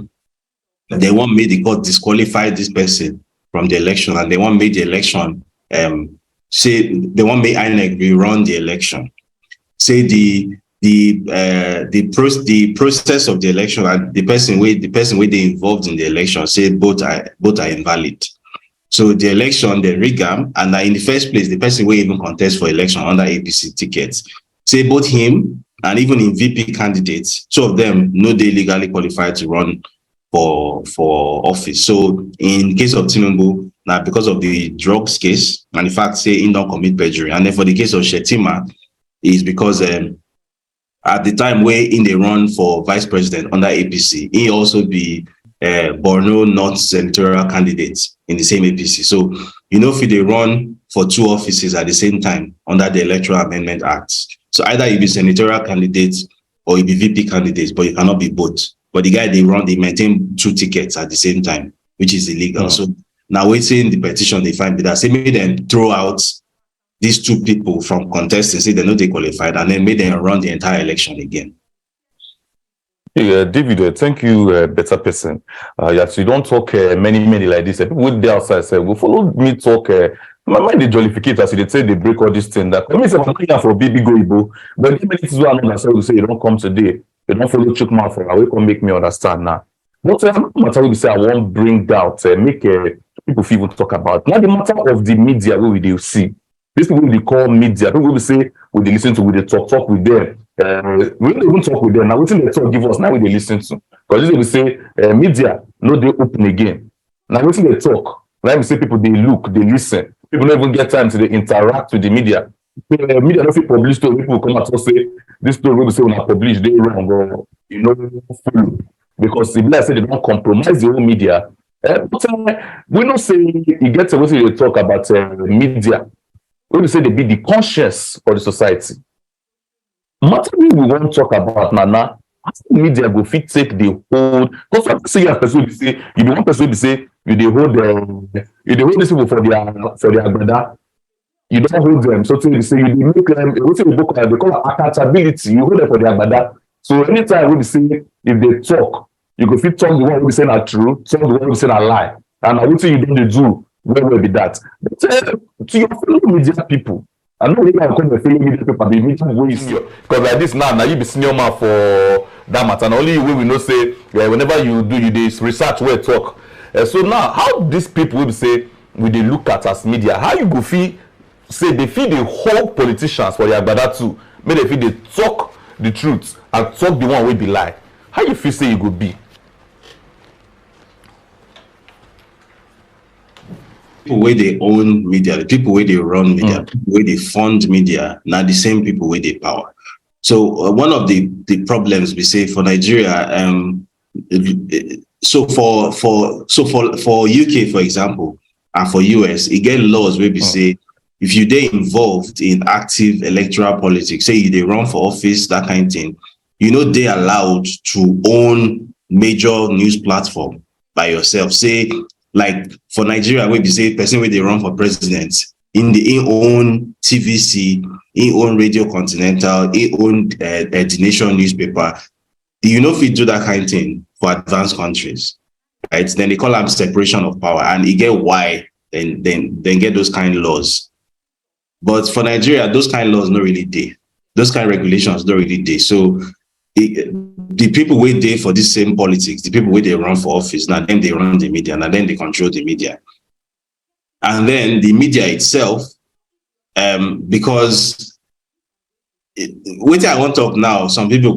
they want make the court disqualify this person from the election, and they want make the election say they want make INEC rerun the election. Say the process of the election and the person where they involved in the election say both are invalid. So the election they rig am, and in the first place the person will even contest for election under APC tickets. Say both him and even in VP candidates, two of them no they legally qualified to run for office. So in case of Tinubu, now because of the drugs case, and in fact say he don't commit perjury, and then for the case of Shetima, is because at the time where in the run for vice president under APC, he also be Borno North senatorial candidate in the same APC. So if they run for two offices at the same time under the Electoral Amendment Act, so either you be senatorial candidate or you be VP candidate, but you cannot be both. But the guy they maintain two tickets at the same time, which is illegal. So now waiting the petition they find that say maybe then throw out these two people from contesting, say they're not qualified, and then make them run the entire election again. Yeah, David, thank you, better person. Yes, you don't talk many like this. People with the outside say, "Well, follow me talk." My mind they jollificate as they say they break all this thing. That I mean, I'm here for baby go Igbo, but many things I know that's why we say you don't come today. You don't follow Chukma for a way can make me understand now. But matter we say I won't bring doubt, make people feel to talk about. Now the matter of the media where we do see. These people they call media, people will say we they listen to, we they talk with them. We don't even talk with them. Now what they talk give us, now we they listen to. Because this will say media, no they open again. Now what they talk, now we say people they look, they listen. People don't even get time to they interact with the media. Media don't publish story, people come out and say this story we say when I publish, they wrong or follow. Because if I say they don't compromise the whole media, but we don't say it gets away to talk about media. We say they be the conscience of the society. Matter we want to talk about now, media go fit take the whole. Because I say a person will say you don't want person to say you hold these people for their brother. You don't hold them. So they say you make them. They call it accountability. You hold them for their brother. So anytime we say if they talk, you go fit talk the one we say are true, talk the one we say are lie, and I would say you don't do. Where will be that? But to your fellow media people, I know they can come and fellow media people, but the media way is because like this now you be senior man for that matter. And only way we know say whenever you do this research where talk. So now how these people will say when they look at us media, how you go feel say they feel the whole politicians for their brother too, may they feel they talk the truth and talk the one way be lie. How you feel say you go be? People where they own media, the people where they run media, where they fund media, now the same people where they power. So one of the problems we say for Nigeria, so for UK for example, and for US, it get laws where we say if you they involved in active electoral politics, say they run for office, that kind of thing, they allowed to own major news platform by yourself. Say like for Nigeria, where we say person where they run for president, in the own TVC, own Radio Continental, own the Nation newspaper, if you do that kind of thing for advanced countries, right? Then they call them separation of power, and you get why then get those kind of laws. But for Nigeria, those kind of laws not really there. Those kind of regulations don't really there. So the people wait there for this same politics, the people where they run for office, now then they run the media, now then they control the media. And then the media itself, because what I want to talk now, some people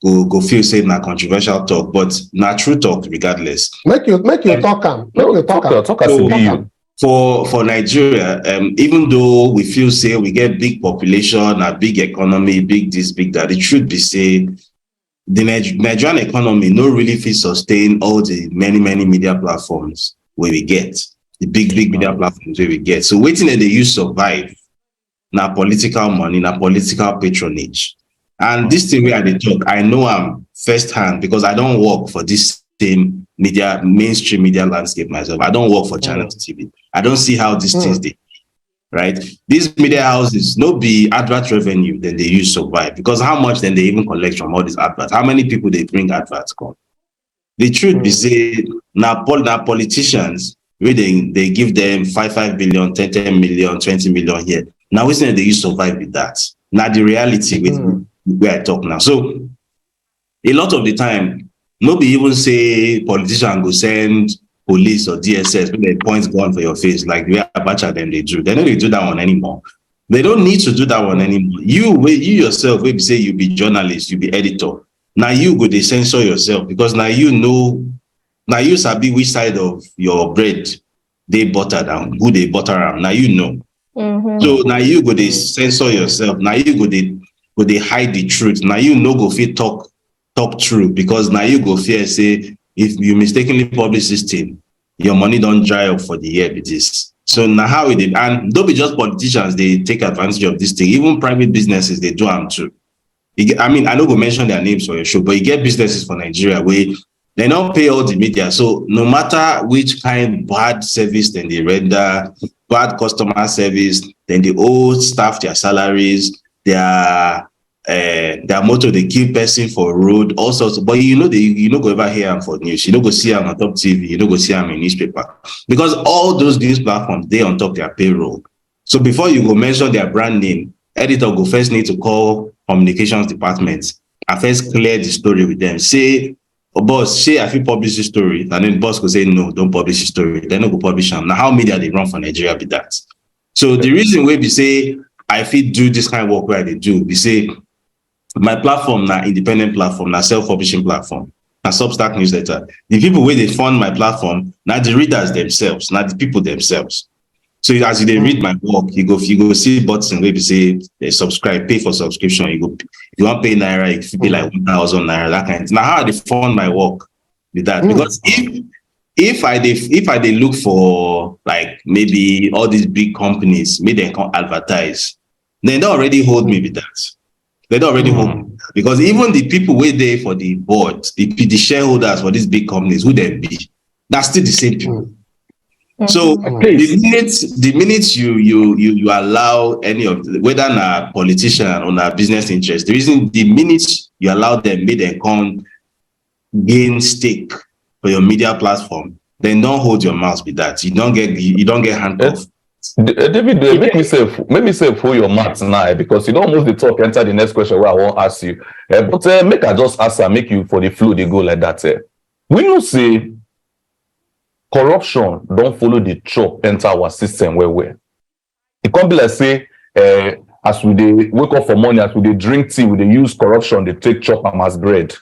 go feel say na controversial talk, but na true talk regardless. Make you talk. For Nigeria, even though we feel say we get big population, a big economy, big this, big that, it should be said the Nigerian economy no really fit sustain all the many media platforms where we get, the big media platforms where we get. So waiting that they use survive na political money, na political patronage. And this thing where I talk, I know I'm firsthand because I don't work for this same media, mainstream media landscape myself. I don't work for Channel TV. I don't see how these things they, right? These media houses no be advert revenue, then they use survive, because how much then they even collect from all these adverts? How many people they bring adverts come? The truth be say now politicians where they give them 5 billion, 10 million, 20 million here. Now we say they use survive with that. Now the reality with where I talk now. So a lot of the time, nobody even say politician go send police or DSS when they point gun for your face like the way Abacha them they do. They don't do that one anymore. They don't need to do that one anymore. You yourself, maybe say you be journalist, you be editor. Now you go they censor yourself because now you know, now you sabi which side of your bread they butter down, who they butter around. Now you know. So now you go they censor yourself. Now you go they hide the truth. Now you know go fit talk true, because now you go fear say if you mistakenly publish this thing, your money don't dry up for the year with this. So now how it is, and don't be just politicians, they take advantage of this thing. Even private businesses, they do them too. I mean, I don't go mention their names for your show, but you get businesses for Nigeria where they don't pay all the media. So no matter which kind of bad service then they render, bad customer service, then they owe staff their salaries, their motto, they kill person for road, all sorts. But you know go over here and for news. You don't go see them on top TV. You don't go see them in newspaper, because all those news platforms they on top their payroll. So before you go mention their brand name, editor go first need to call communications departments and first clear the story with them. Say, oh boss, say I feel publish this story, and then boss go say no, don't publish the story. They no go publish them. Now how media they run for Nigeria be that? So the reason why we say I feel do this kind of work where they do, we say my platform now independent platform, now self-publishing platform, now Substack newsletter. The people where they fund my platform, now the readers themselves, not the people themselves. So as you they read my work, you go see button where you say they subscribe, pay for subscription. You go, if you want to pay Naira, it be like 1,000 Naira, that kind of thing. Now how they fund my work with that? Because if I they look for like maybe all these big companies, maybe they can advertise, they don't already hold me with that. They don't already hold me. Because even the people where they for the board, the shareholders for these big companies, who they be, that's still the same people. So the minute you allow any of the, whether a politician or a business interest, the minute you allow them, make them come gain stake for your media platform, then don't hold your mouth with that. You don't get handcuffed. David, make me say for your mouth now, because you don't move the talk, enter the next question where I won't ask you. But make I just answer, make you for the flow they go like that. We know say corruption don't follow the chop enter our system where it can't be like say as we they wake up for morning, as we they drink tea, we they use corruption, they take chop and as bread.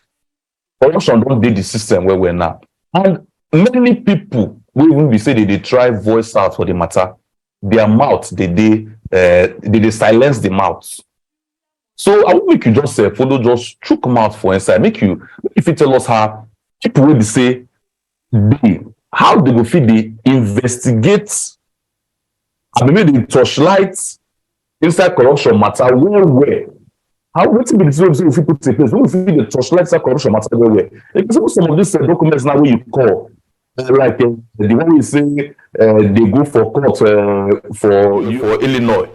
Corruption don't do the system where we're now. And many people will even be say they try voice out for the matter. Their mouth, they silence the mouth. So I will make you just follow just chook mouth for inside. Make you if you tell us how people will be say how they go fit they investigate and maybe they torchlight inside corruption matter where how what be the thing if you put in place when we fit the torchlight inside corruption matter where because some of these documents now where you call like the one we say they go for court for Illinois,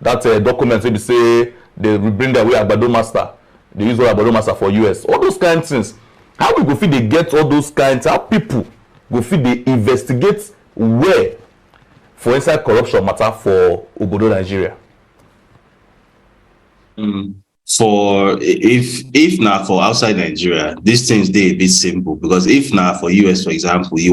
that document they say they bring their way Agbado Master, they use Agbado Master for US, all those kind of things. How we go fit they get all those kinds? How people go fit they investigate where for inside corruption matter for Obodo Nigeria? For if now for outside Nigeria, these things they a bit simple, because if now for US, for example, you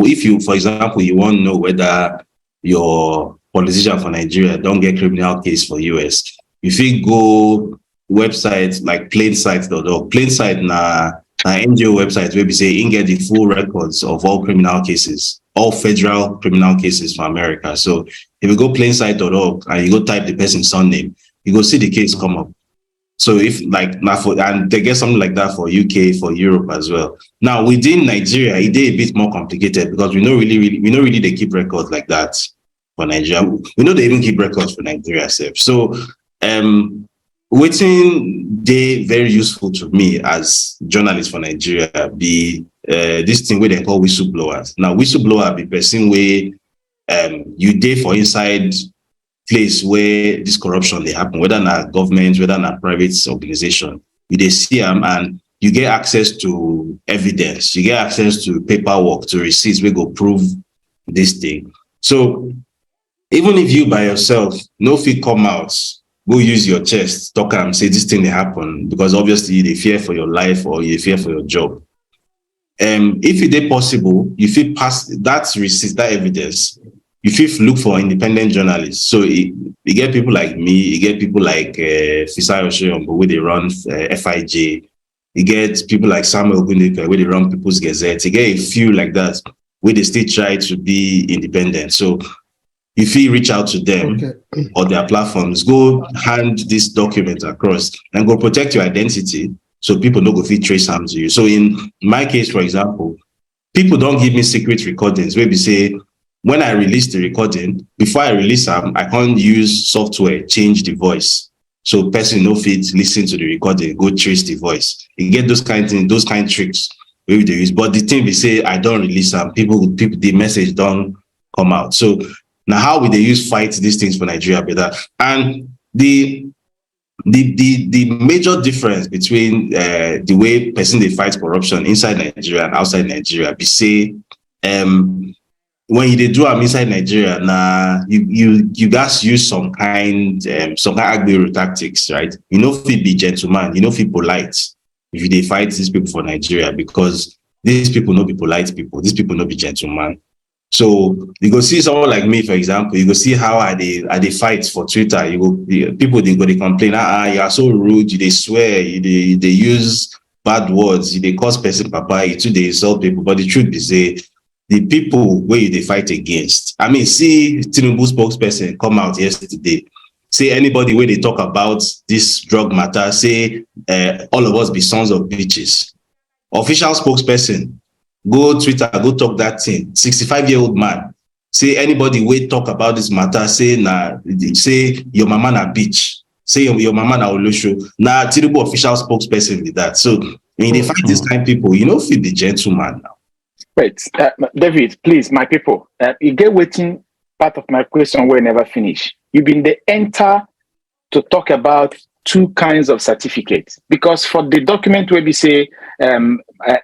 want to know whether your politician for Nigeria don't get criminal case for US, if you go websites like plainsight.org, plainsight na NGO website where we say you get the full records of all criminal cases, all federal criminal cases for America. So if you go plainsight.org and you go type the person's surname, you go see the case come up. So if like now for, and they get something like that for UK, for Europe as well. Now within Nigeria, it is a bit more complicated because we know really they keep records like that for Nigeria. We know they even keep records for Nigeria itself. So waiting they very useful to me as journalist for Nigeria be this thing where they call whistleblowers. Now whistleblower be person where you day for inside place where this corruption they happen, whether not government, whether not private organization, you they see them and you get access to evidence, you get access to paperwork, to receipts, we go prove this thing. So even if you by yourself, no fee come out, go use your chest, talk and say this thing they happen, because obviously they fear for your life or you fear for your job. If it is possible, you feel pass that receipt, that evidence, you feel look for independent journalists. So you get people like me, you get people like Fisai Oshoyombo, where they run FIJ, you get people like Samuel Gundeka, where they run People's Gazette, you get a few like that, where they still try to be independent. So if you reach out to them or their platforms, go hand this document across and go protect your identity so people don't go fit trace harm to you. So in my case, for example, people don't give me secret recordings where we say, when I release the recording, before I release them, I can't use software, change the voice. So person no fit listen to the recording, go trace the voice. You get those kind of things, those kind of tricks where they use. But the thing we say, I don't release them, people, the message don't come out. So now how will they use fight these things for Nigeria better? And the major difference between the way person they fight corruption inside Nigeria and outside Nigeria, we say when you do them inside Nigeria, you guys use some kind agbero tactics, right? You know, if you be gentleman, you know, if you polite, if they fight these people for Nigeria, because these people not be polite people, these people not be gentleman. So you go see someone like me, for example, you go see how I they fight for Twitter. People they complain, you are so rude, they swear, they use bad words, they cause person papa, you too they insult people. But the truth is the people where they fight against. I mean, see Tinubu spokesperson come out yesterday. Say anybody where they talk about this drug matter, say all of us be sons of bitches. Official spokesperson, go Twitter, go talk that thing. 65-year-old man. Say anybody where talk about this matter, say your mama na bitch. Say your mama na olosho. Now Tinubu official spokesperson with that. So when they fight this kind of people, you know, feel the gentleman now. Wait, David, please, my people, you get waiting part of my question will never finish. You've been the enter to talk about two kinds of certificates, because for the document where we say a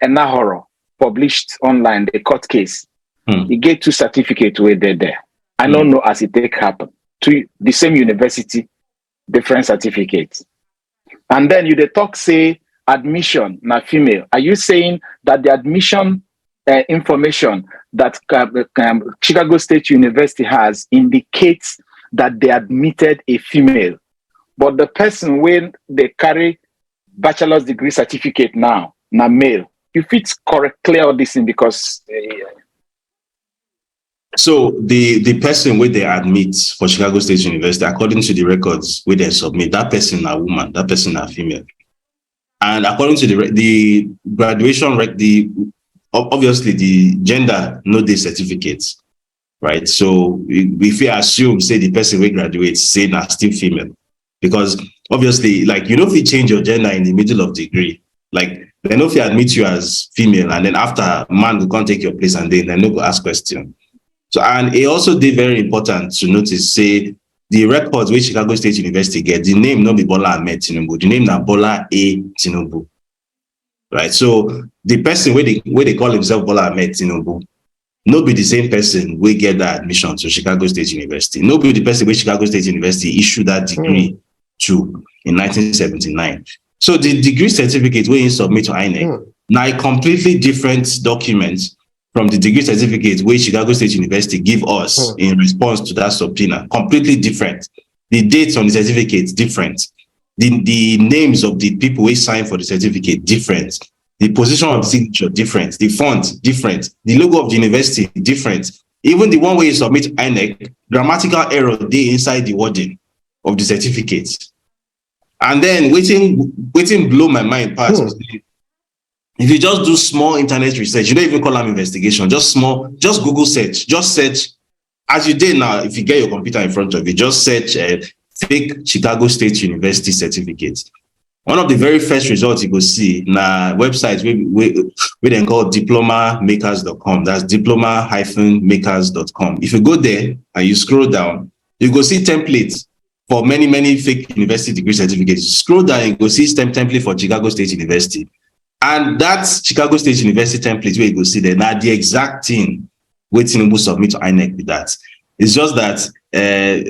Nahoro published online, the court case, you get two certificates where they're there. I don't know as it take happen to the same university, different certificates. And then you the talk say admission, not female. Are you saying that the admission information that Chicago State University has indicates that they admitted a female, but the person when they carry bachelor's degree certificate now male? You fit clear all this thing because so the person where they admit for Chicago State University, according to the records where they submit, that person a woman, that person a female, and according to the graduation obviously the gender no dey certificates, right? So if we assume say the person will graduate say na still female, because obviously like you know if you change your gender in the middle of degree, like they know if you admit you as female and then after man will come take your place and then no go ask question. So and it also did very important to notice say the records which Chicago State University get, the name not be Bola Ahmed Tinubu, the name na Bola A Tinubu. Right, so the person where they call himself Bola Ahmed Tinubu, no be the same person we get that admission to Chicago State University. No be the person where Chicago State University issued that degree to in 1979. So the degree certificate where you submit to INEC, now a completely different document from the degree certificate where Chicago State University give us in response to that subpoena. Completely different. The dates on the certificate different. The names of the people who signed for the certificate different. The position of the signature different. The font different. The logo of the university different. Even the one where you submit INEC, grammatical error they inside the wording of the certificate. And then waiting blow my mind part. If you just do small internet research, you don't even call them investigation, just Google search, just search as you did now. If you get your computer in front of you, just search fake Chicago State University certificate. One of the very first results you go see na websites we then call diplomamakers.com. That's diploma-makers.com. If you go there and you scroll down, you go see templates for many fake university degree certificates. Scroll down and you go see STEM template for Chicago State University. And that's Chicago State University template where you go see there. Now the exact thing where Tinubu submit to INEC with that. It's just that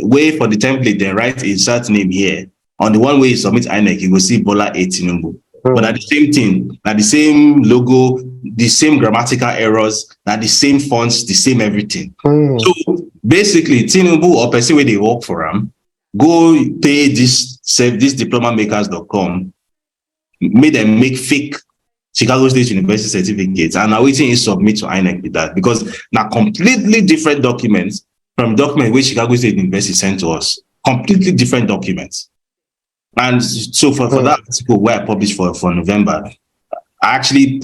way for the template, then write insert name here. On the one way you submit INEC, you will see Bola A. Tinubu. But at the same thing, at the same logo, the same grammatical errors, at the same fonts, the same everything. So basically, Tinubu or person where they work for them, go pay this diplomamakers.com, made them make fake Chicago State University certificates, and now waiting is submit to INEC with that, because now completely different documents from document which Chicago State University sent to us. Completely different documents. And so for that article where I published for November, I actually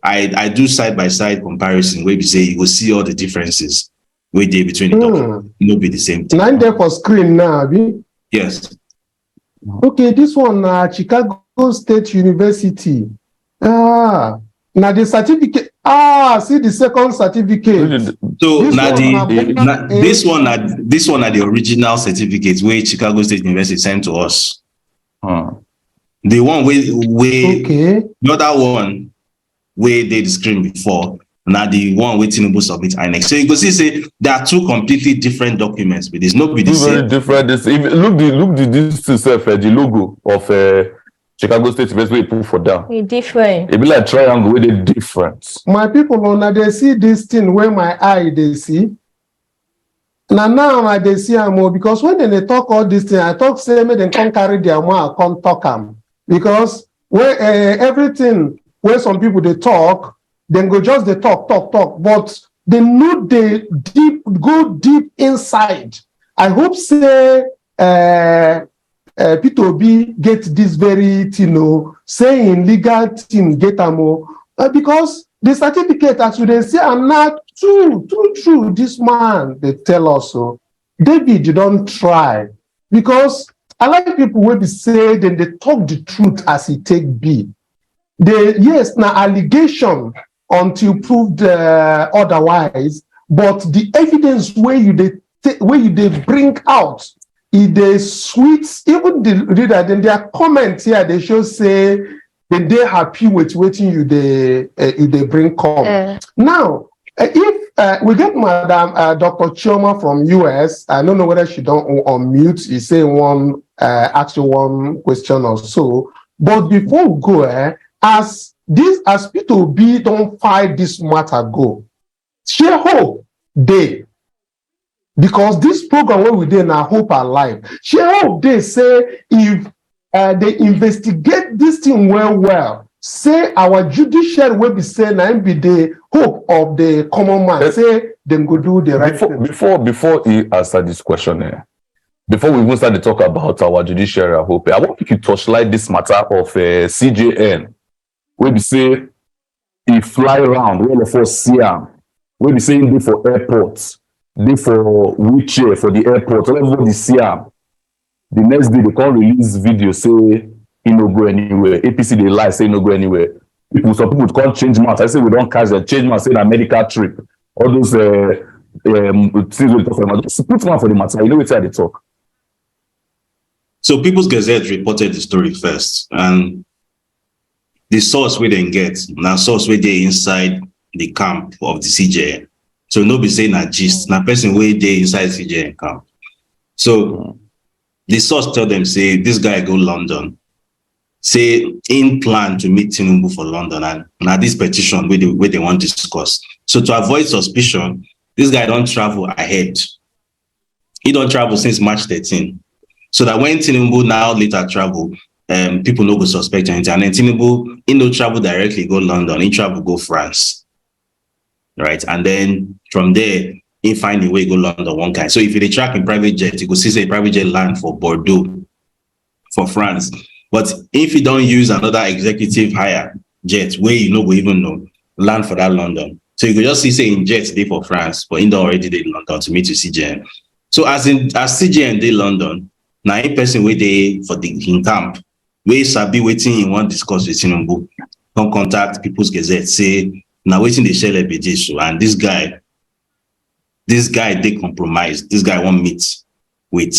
I do side-by-side comparison where we say you will see all the differences where they between the documents. It will be the same thing. Nine there for screen now, Abi? Yes. Okay, this one Chicago State University. Now the certificate. See the second certificate. So now this one are the original certificates where Chicago State University sent to us. The one where the other one where they the screen before. Now the one where Tinubu submit INEC. So you can see there are two completely different documents, but there's not be the same. Very different. This the logo of Chicago State University put for down. It's different. It be like triangle with a difference. My people, now they see this thing where my eye they see. Now I they see more because when they talk all this thing, I talk say me they can't carry their more, I can't talk them because where everything where some people they talk, then go just they talk, but they know they go deep inside. I hope say Peter Obi get this very saying legal thing get more because the certificate as they say are not true. This man they tell us so. David, you don't try because I like people when they say then they talk the truth as it take be. Yes, now allegation until proved otherwise, but the evidence where you they bring out. If they sweet, even the reader, then their comments here, they should say then they happy with waiting you they bring come. Now, if we get Madam Dr. Chioma from US, I don't know whether she don't unmute, she say ask you one question or so. But before we go, as Peter Obi don't fight this matter go, share hope they. Because this program where we did now Hope Alive, she hope they say if they investigate this thing well, say our judicial will be saying and be the hope of the common man. Say them go do the right thing. Before he answer this question, before we even start to talk about our judicial hope, I want you to touchlight this matter of CJN, where we say he fly around, where for Siam, where we say he do for airports. They for wheelchair for the airport, everybody see him. The next day they can't release video say he no go anywhere. APC they lie say he no go anywhere. Some people can't change mouth. I say we don't catch the change mouth say a medical trip. All those things we talk about. Just put one for the matter. You know what they talk. So People's Gazette reported the story first, and the source we didn't get now source where they inside the camp of the CJN. So no be saying na gist, na person wey dey inside CJN camp. So the source tell them, say, this guy go London, say in plan to meet Tinubu for London, and now this petition where they want to discuss. So to avoid suspicion, this guy don't travel ahead. He don't travel since March 13. So that when Tinubu now later travel, people no go suspect anything. And then Tinubu, he no travel directly go London, he travel go France. Right? And then from there, he find a way go London one kind. So if you track in private jet, you go see say private jet land for Bordeaux, for France. But if you don't use another executive hire jet, where you no go even know, land for that London. So you could just see say in jet they for France, but in already they London to meet with CJN. So as CJN they London, now in person where they for the in camp, where sabi waiting in one discuss with Tinubu, don't contact People's Gazette, say now waiting they share this, and this guy they compromised. This guy won't meet with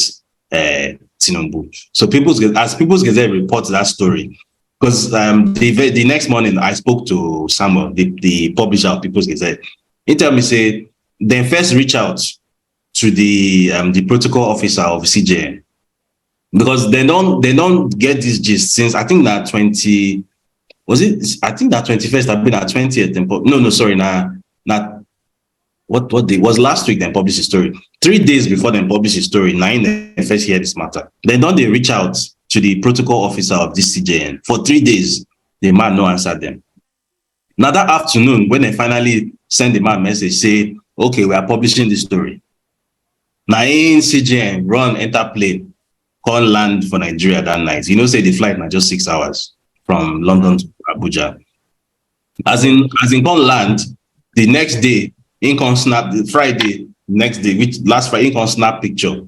Tinubu. So People's Gazette reports that story, because the next morning I spoke to Samuel, the publisher of People's Gazette. He tell me say they first reach out to the protocol officer of CJN, because they don't get this gist since I think that 20 was it? I think that 21st have been at 20th. No, sorry, not. What day was last week? Then published a story 3 days before them published a story. 9 they first hear this matter. Then don't they reach out to the protocol officer of this CJN for 3 days? The man no answer them. Now that afternoon, when they finally send the man message, say, okay, we are publishing this story. Now in CJN run enter plane, call land for Nigeria that night. You know, say the flight now just 6 hours from London to Abuja. As in call land the next day. In can snap the Friday next day, which last Friday, in can snap picture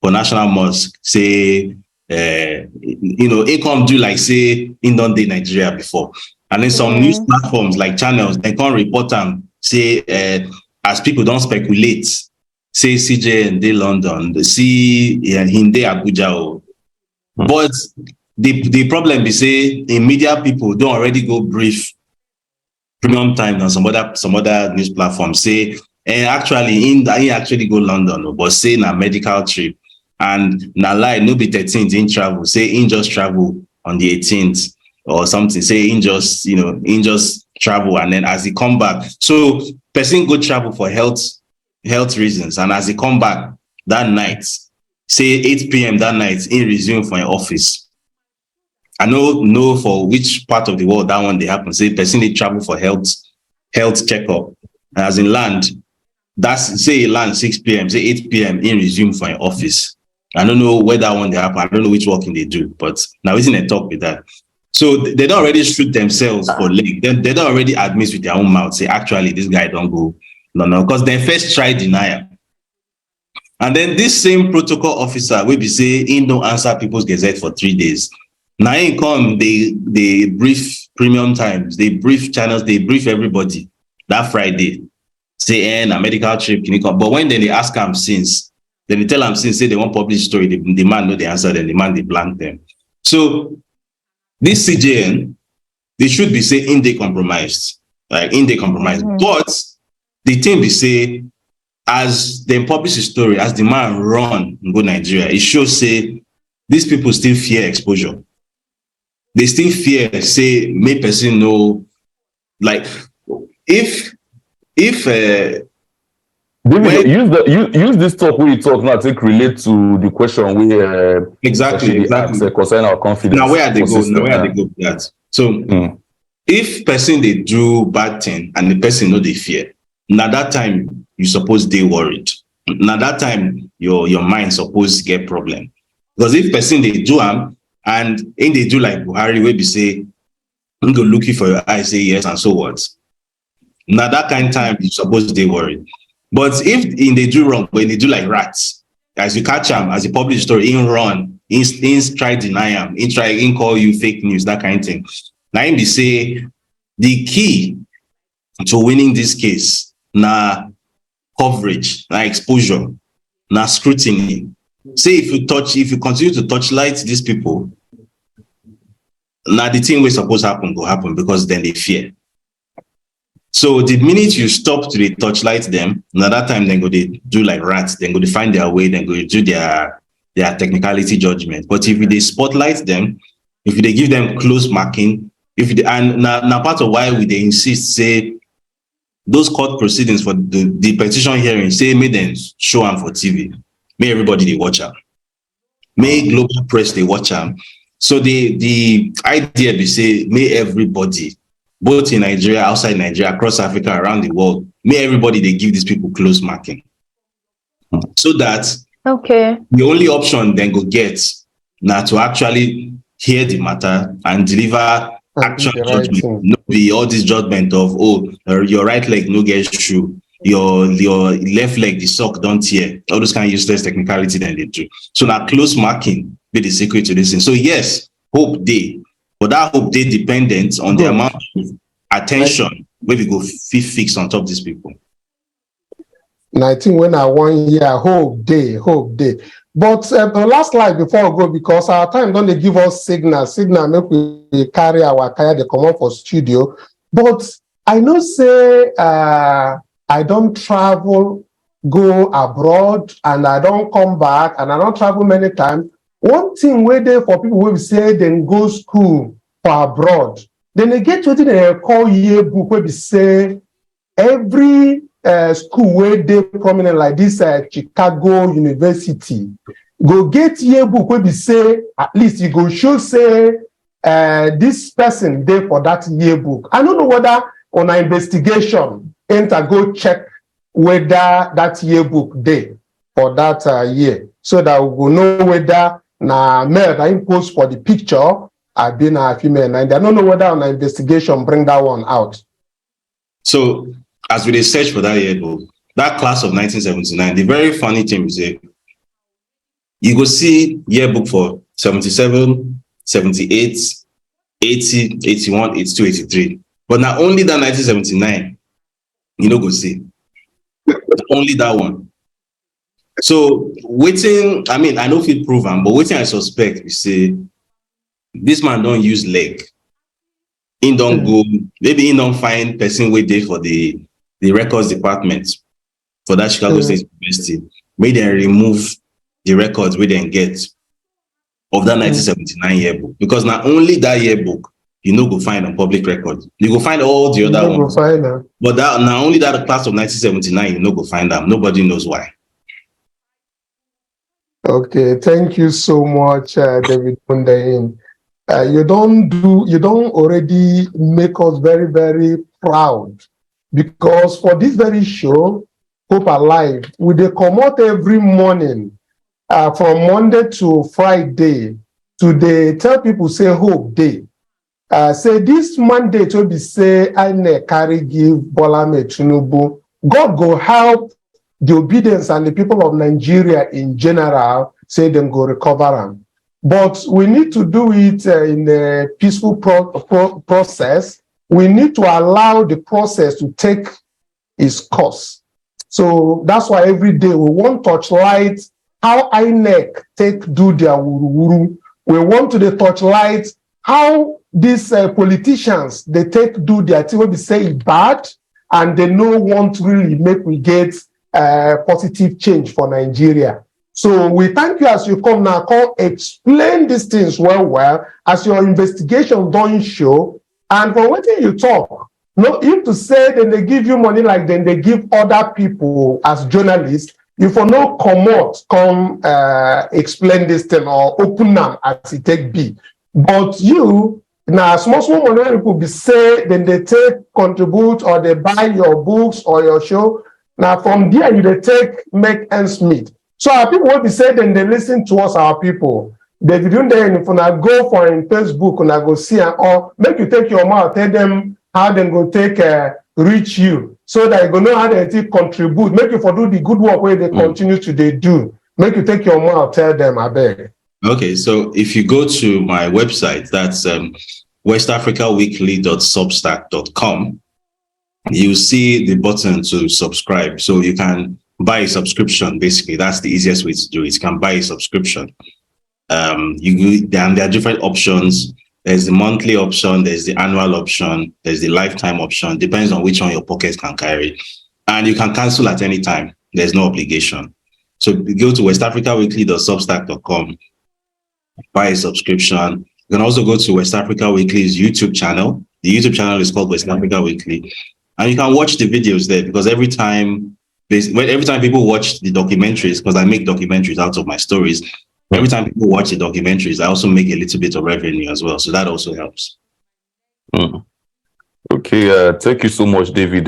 for National Mosque. Say, it come do like say in don't day Nigeria before, and then some news platforms like channels they can't report them. Say, as people don't speculate, say CJ and they London, the see in they Abuja. But the problem is say in media people don't already go brief Premium Time and some other news platforms say actually he actually go London, but say na medical trip, and na lie no be 13th in travel, say in just travel on the 18th or something, say in just travel, and then as he come back, so person go travel for health reasons, and as he come back that night, say 8 p.m. that night in resume for an office. I know for which part of the world that one they happen. Say person they travel for health checkup. And as in land, that's say land 6 p.m., say 8 p.m. in resume for an office. I don't know where that one they happen. I don't know which working they do, but now isn't a talk with that. So they don't already shoot themselves for leg. They don't already admit with their own mouth, say actually this guy don't go. No, because they first try denial. And then this same protocol officer will be say he don't answer People's Gazette for 3 days. Now in come, they brief Premium Times, they brief channels, they brief everybody that Friday. Say, a medical trip, can you come? But when they ask him since, then they tell him since, say they won't publish story, the man know the answer, then the man they blank them. So this CJN, they should be say in they compromised, like in they compromised. But the thing they say, as they publish the story, as the man run and go Nigeria, it shows say these people still fear exposure. They still fear, say, make person know, like, if use this talk where you talk now, take relate to the question where exactly concern our confidence. Now where they go with that. So if person they do bad thing and the person know they fear, now that time you suppose they worried. Now that time your mind suppose get problem. Because if person they do and in they do like Buhari where they say, I'm go looking for your eyes, say yes, and so what. Now that kind of time you suppose they worry. But if in they do wrong, when they do like rats, as you catch them, as you publish story, in run, in try deny them, in call you fake news, that kind of thing. Now in they say the key to winning this case, na coverage, na exposure, na scrutiny. Say if you continue to touchlight these people, now the thing we suppose happen go happen, because then they fear. So the minute you stop to the torchlight them, now that time then go they do like rats, then go to find their way, then go do their technicality judgment. But if they spotlight them, if they give them close marking, if they, and now part of why we they insist say those court proceedings for the petition hearing, say make them show them for TV, may everybody they watch them, may global press they watch them. So the idea they say may everybody, both in Nigeria, outside Nigeria, across Africa, around the world, may everybody they give these people close marking, so that the only option then go get now to actually hear the matter and deliver actual judgment. No be all this judgment of your right leg no get shoe, your left leg the sock don't tear, all those kind of useless technicality then they do. So now close marking be the secret to this thing. So yes, hope day, but that hope day dependent on the amount of attention where we go fix on top of these people. And I think when I 1 year, hope day. But the last slide before we go, because our time don't they give us signal make we carry our car, they come up for studio. But I know say I don't travel, go abroad, and I don't come back, and I don't travel many times. One thing where there for people who say then go school for abroad, then they get to they call yearbook where we say every school where they prominent like this Chicago University go get yearbook where we say at least you go show say this person there for that yearbook. I don't know whether on an investigation enter go check whether that yearbook there for that year, so that we will know whether na male that impose for the picture have been a female, and I don't know whether on an investigation bring that one out. So as we search for that yearbook, that class of 1979, the very funny thing is you go see yearbook for 77, 78, 80, 81, 82, 83. But not only that 1979, you know, go see. Only that one. So waiting, I mean, I know if it proven, but waiting I suspect, we say, this man don't use leg. He don't go, maybe he don't find person wait there for the records department for that Chicago State University. May they remove the records we then get of that 1979 yearbook. Because not only that yearbook, you know, go find on public record. You go find all the other ones. But that not only that class of 1979, you know, go find them. Nobody knows why. Okay, thank you so much, David Pundain. You don't already make us very, very proud, because for this very show, Hope Alive, we they come out every morning from Monday to Friday to they tell people say Hope Day. Say this Monday to be say I carry give Bola Tinubu. God go help the obedience and the people of Nigeria in general, say them go recover them. But we need to do it in a peaceful process. We need to allow the process to take its course. So that's why every day we want touchlight how INEC take do their wuru-wuru. We want to the touchlight how these politicians they take do their thing when they say it bad and they no want really make we get positive change for Nigeria. So we thank you as you come now, come explain these things well, as your investigation don't show. And for what you talk, no, if to say then they give you money like then they give other people as journalists, you for no come explain this thing or open them as it take be. But you, now small money people be say, then they take, contribute, or they buy your books or your show. Now from there, you they take, make ends meet. So our people will be saying, then they listen to us, our people. They do then if I go for in Facebook and I go see or make you take your mouth, tell them how they go take reach you, so that you go know how they contribute. Make you for do the good work where they continue to they do. Make you take your mouth, tell them, I beg. Okay, so if you go to my website, that's westafricaweekly.substack.com, you see the button to subscribe. So you can buy a subscription. Basically, that's the easiest way to do it. You can buy a subscription. There are different options. There's the monthly option, there's the annual option, there's the lifetime option. Depends on which one your pockets can carry. And you can cancel at any time. There's no obligation. So go to westafricaweekly.substack.com, buy a subscription. You can also go to West Africa Weekly's YouTube channel. The YouTube channel is called West Africa Weekly. And you can watch the videos there, because every time people watch the documentaries, because I make documentaries out of my stories, every time people watch the documentaries, I also make a little bit of revenue as well. So that also helps. Okay, thank you so much, David.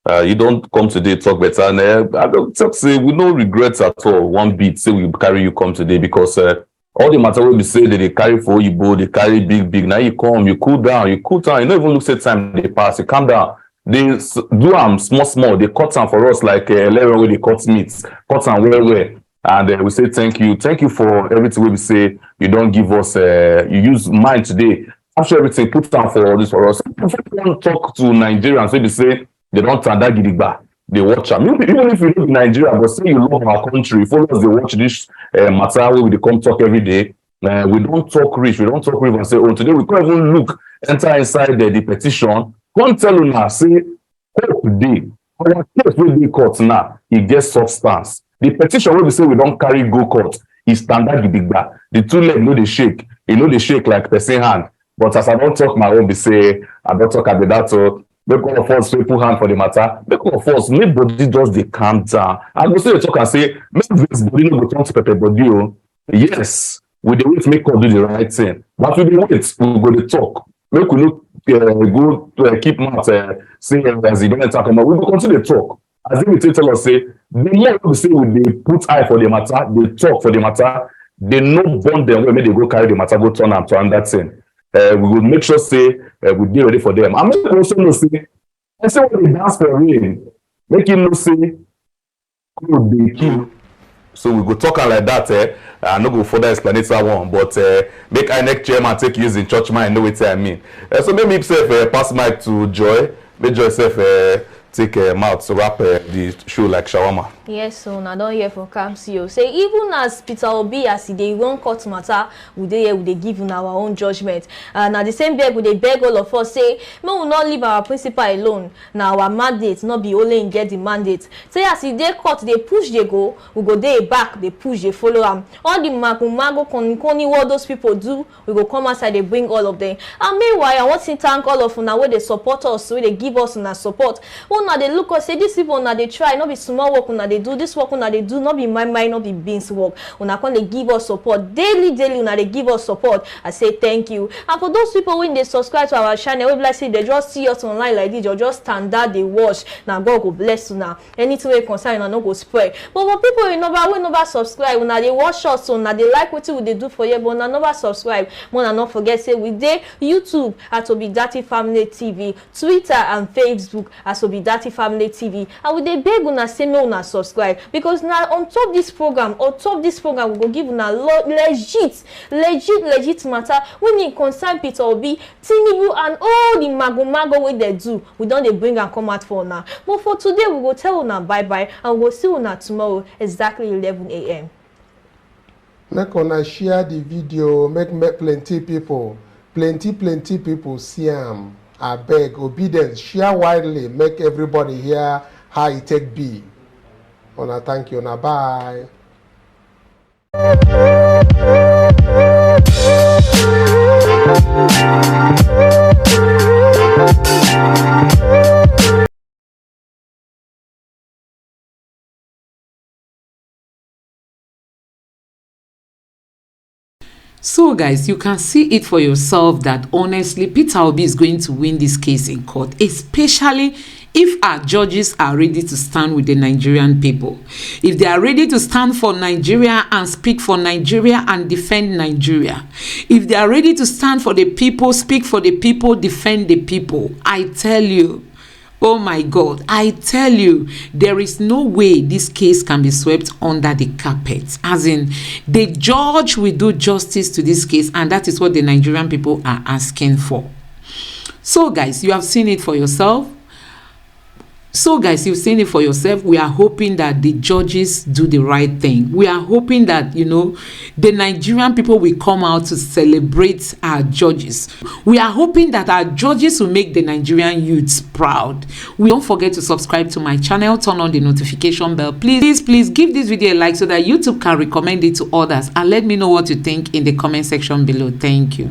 You don't come today talk better. And I don't say we no regrets at all. One bit say we carry you come today, because all the matter will be say that they carry for Igbo, they carry big. Now you come, you cool down. You don't even look at time they pass. You calm down. They do them small. They cut them for us like 11 where they cut meat, cut them well. And we say thank you for everything. We say you don't give us. You use mine today. After everything, put down for all this for us. If you want to talk to Nigerians, they say they don't turn that gidigba. They watch them. Even if you live in Nigeria, but say you love our country, follow us, they watch this matter where we come talk every day. We don't talk rich, we don't talk rich and say, oh, today we can't even enter inside the petition. Come tell you now, say, hope day. Our case will be court now, it gets substance. The petition where we say we don't carry go court is standard gidigba. The two leg know they shake. You know they shake like person hand. But as I don't talk my own, they say, I don't talk about that. So make all of us put hand for the matter. Make all of us, make body just they calm down. I go say the talk and say, make this body no go turn to pepper body. Yes, we dey wait make God do the right thing. But we dey wait, we go to talk. Make we no go keep mouth saying as you don't enter come. We go continue to talk. As if we tell us say, the more we say we dey put eye for the matter, they talk for the matter, they no bond them when they go carry the matter, go turn am to another thing. We will make sure say we be ready for them. I'm also no say, I say when they dance for rain, make him no say, could they kill. So we go talking like that. I no go further explanate that one, but make INEC chairman take use in church mind, know what I mean. So maybe himself pass mic to Joy, make Joy self take mouth to wrap the show like shawarma. Yes, so I don't hear from Kamsio. Say even as Peter Obi as they won't cut matter, would they give in our own judgment? And at the same beg, would they beg all of us say, we will not leave our principal alone. Now our mandate not be only in get the mandate. Say as if they cut, they push, they go, we go there back, they push, they follow them. All the mago koni what those people do, we go come outside, they bring all of them. And meanwhile, I want to thank all of them where they support us, where they give us in support. Well, now they look us say these people now they try, not be small work now they do this work una they do, not be my mind, not be beans work. Una come they give us support daily una they give us support. I say thank you. And for those people when they subscribe to our channel, we like say they just see us online like this, or just stand there they watch. Now God go bless you now. Anything we concern una no go spread. But for people we never subscribe, una they watch us, so now they like what they do for you, but una never subscribe. Una not forget say we dey YouTube at Obidati Family TV, Twitter and Facebook as Obidati Family TV, and we dey beg una say no una subscribe, because now on top this program we go give una legit matter when it concern Peter Obi, Tinubu and all the mago wey they do. We don't they bring and come out for now. But for today we go tell una bye and we go see una tomorrow exactly 11 a.m. Make una share the video, make plenty people see am. I beg obedience, share widely, make everybody hear how it take be. Una thank you, una bye. So guys, you can see it for yourself that honestly Peter Obi is going to win this case in court, especially if our judges are ready to stand with the Nigerian people. If they are ready to stand for Nigeria and speak for Nigeria and defend Nigeria. If they are ready to stand for the people, speak for the people, defend the people. I tell you, oh my God, I tell you, there is no way this case can be swept under the carpet. As in, the judge will do justice to this case, and that is what the Nigerian people are asking for. So guys, you have seen it for yourself. So guys, you've seen it for yourself. We are hoping that the judges do the right thing. We are hoping that, you know, the Nigerian people will come out to celebrate our judges. We are hoping that our judges will make the Nigerian youths proud. Don't forget to subscribe to my channel, turn on the notification bell. Please give this video a like so that YouTube can recommend it to others, and let me know what you think in the comment section below. Thank you.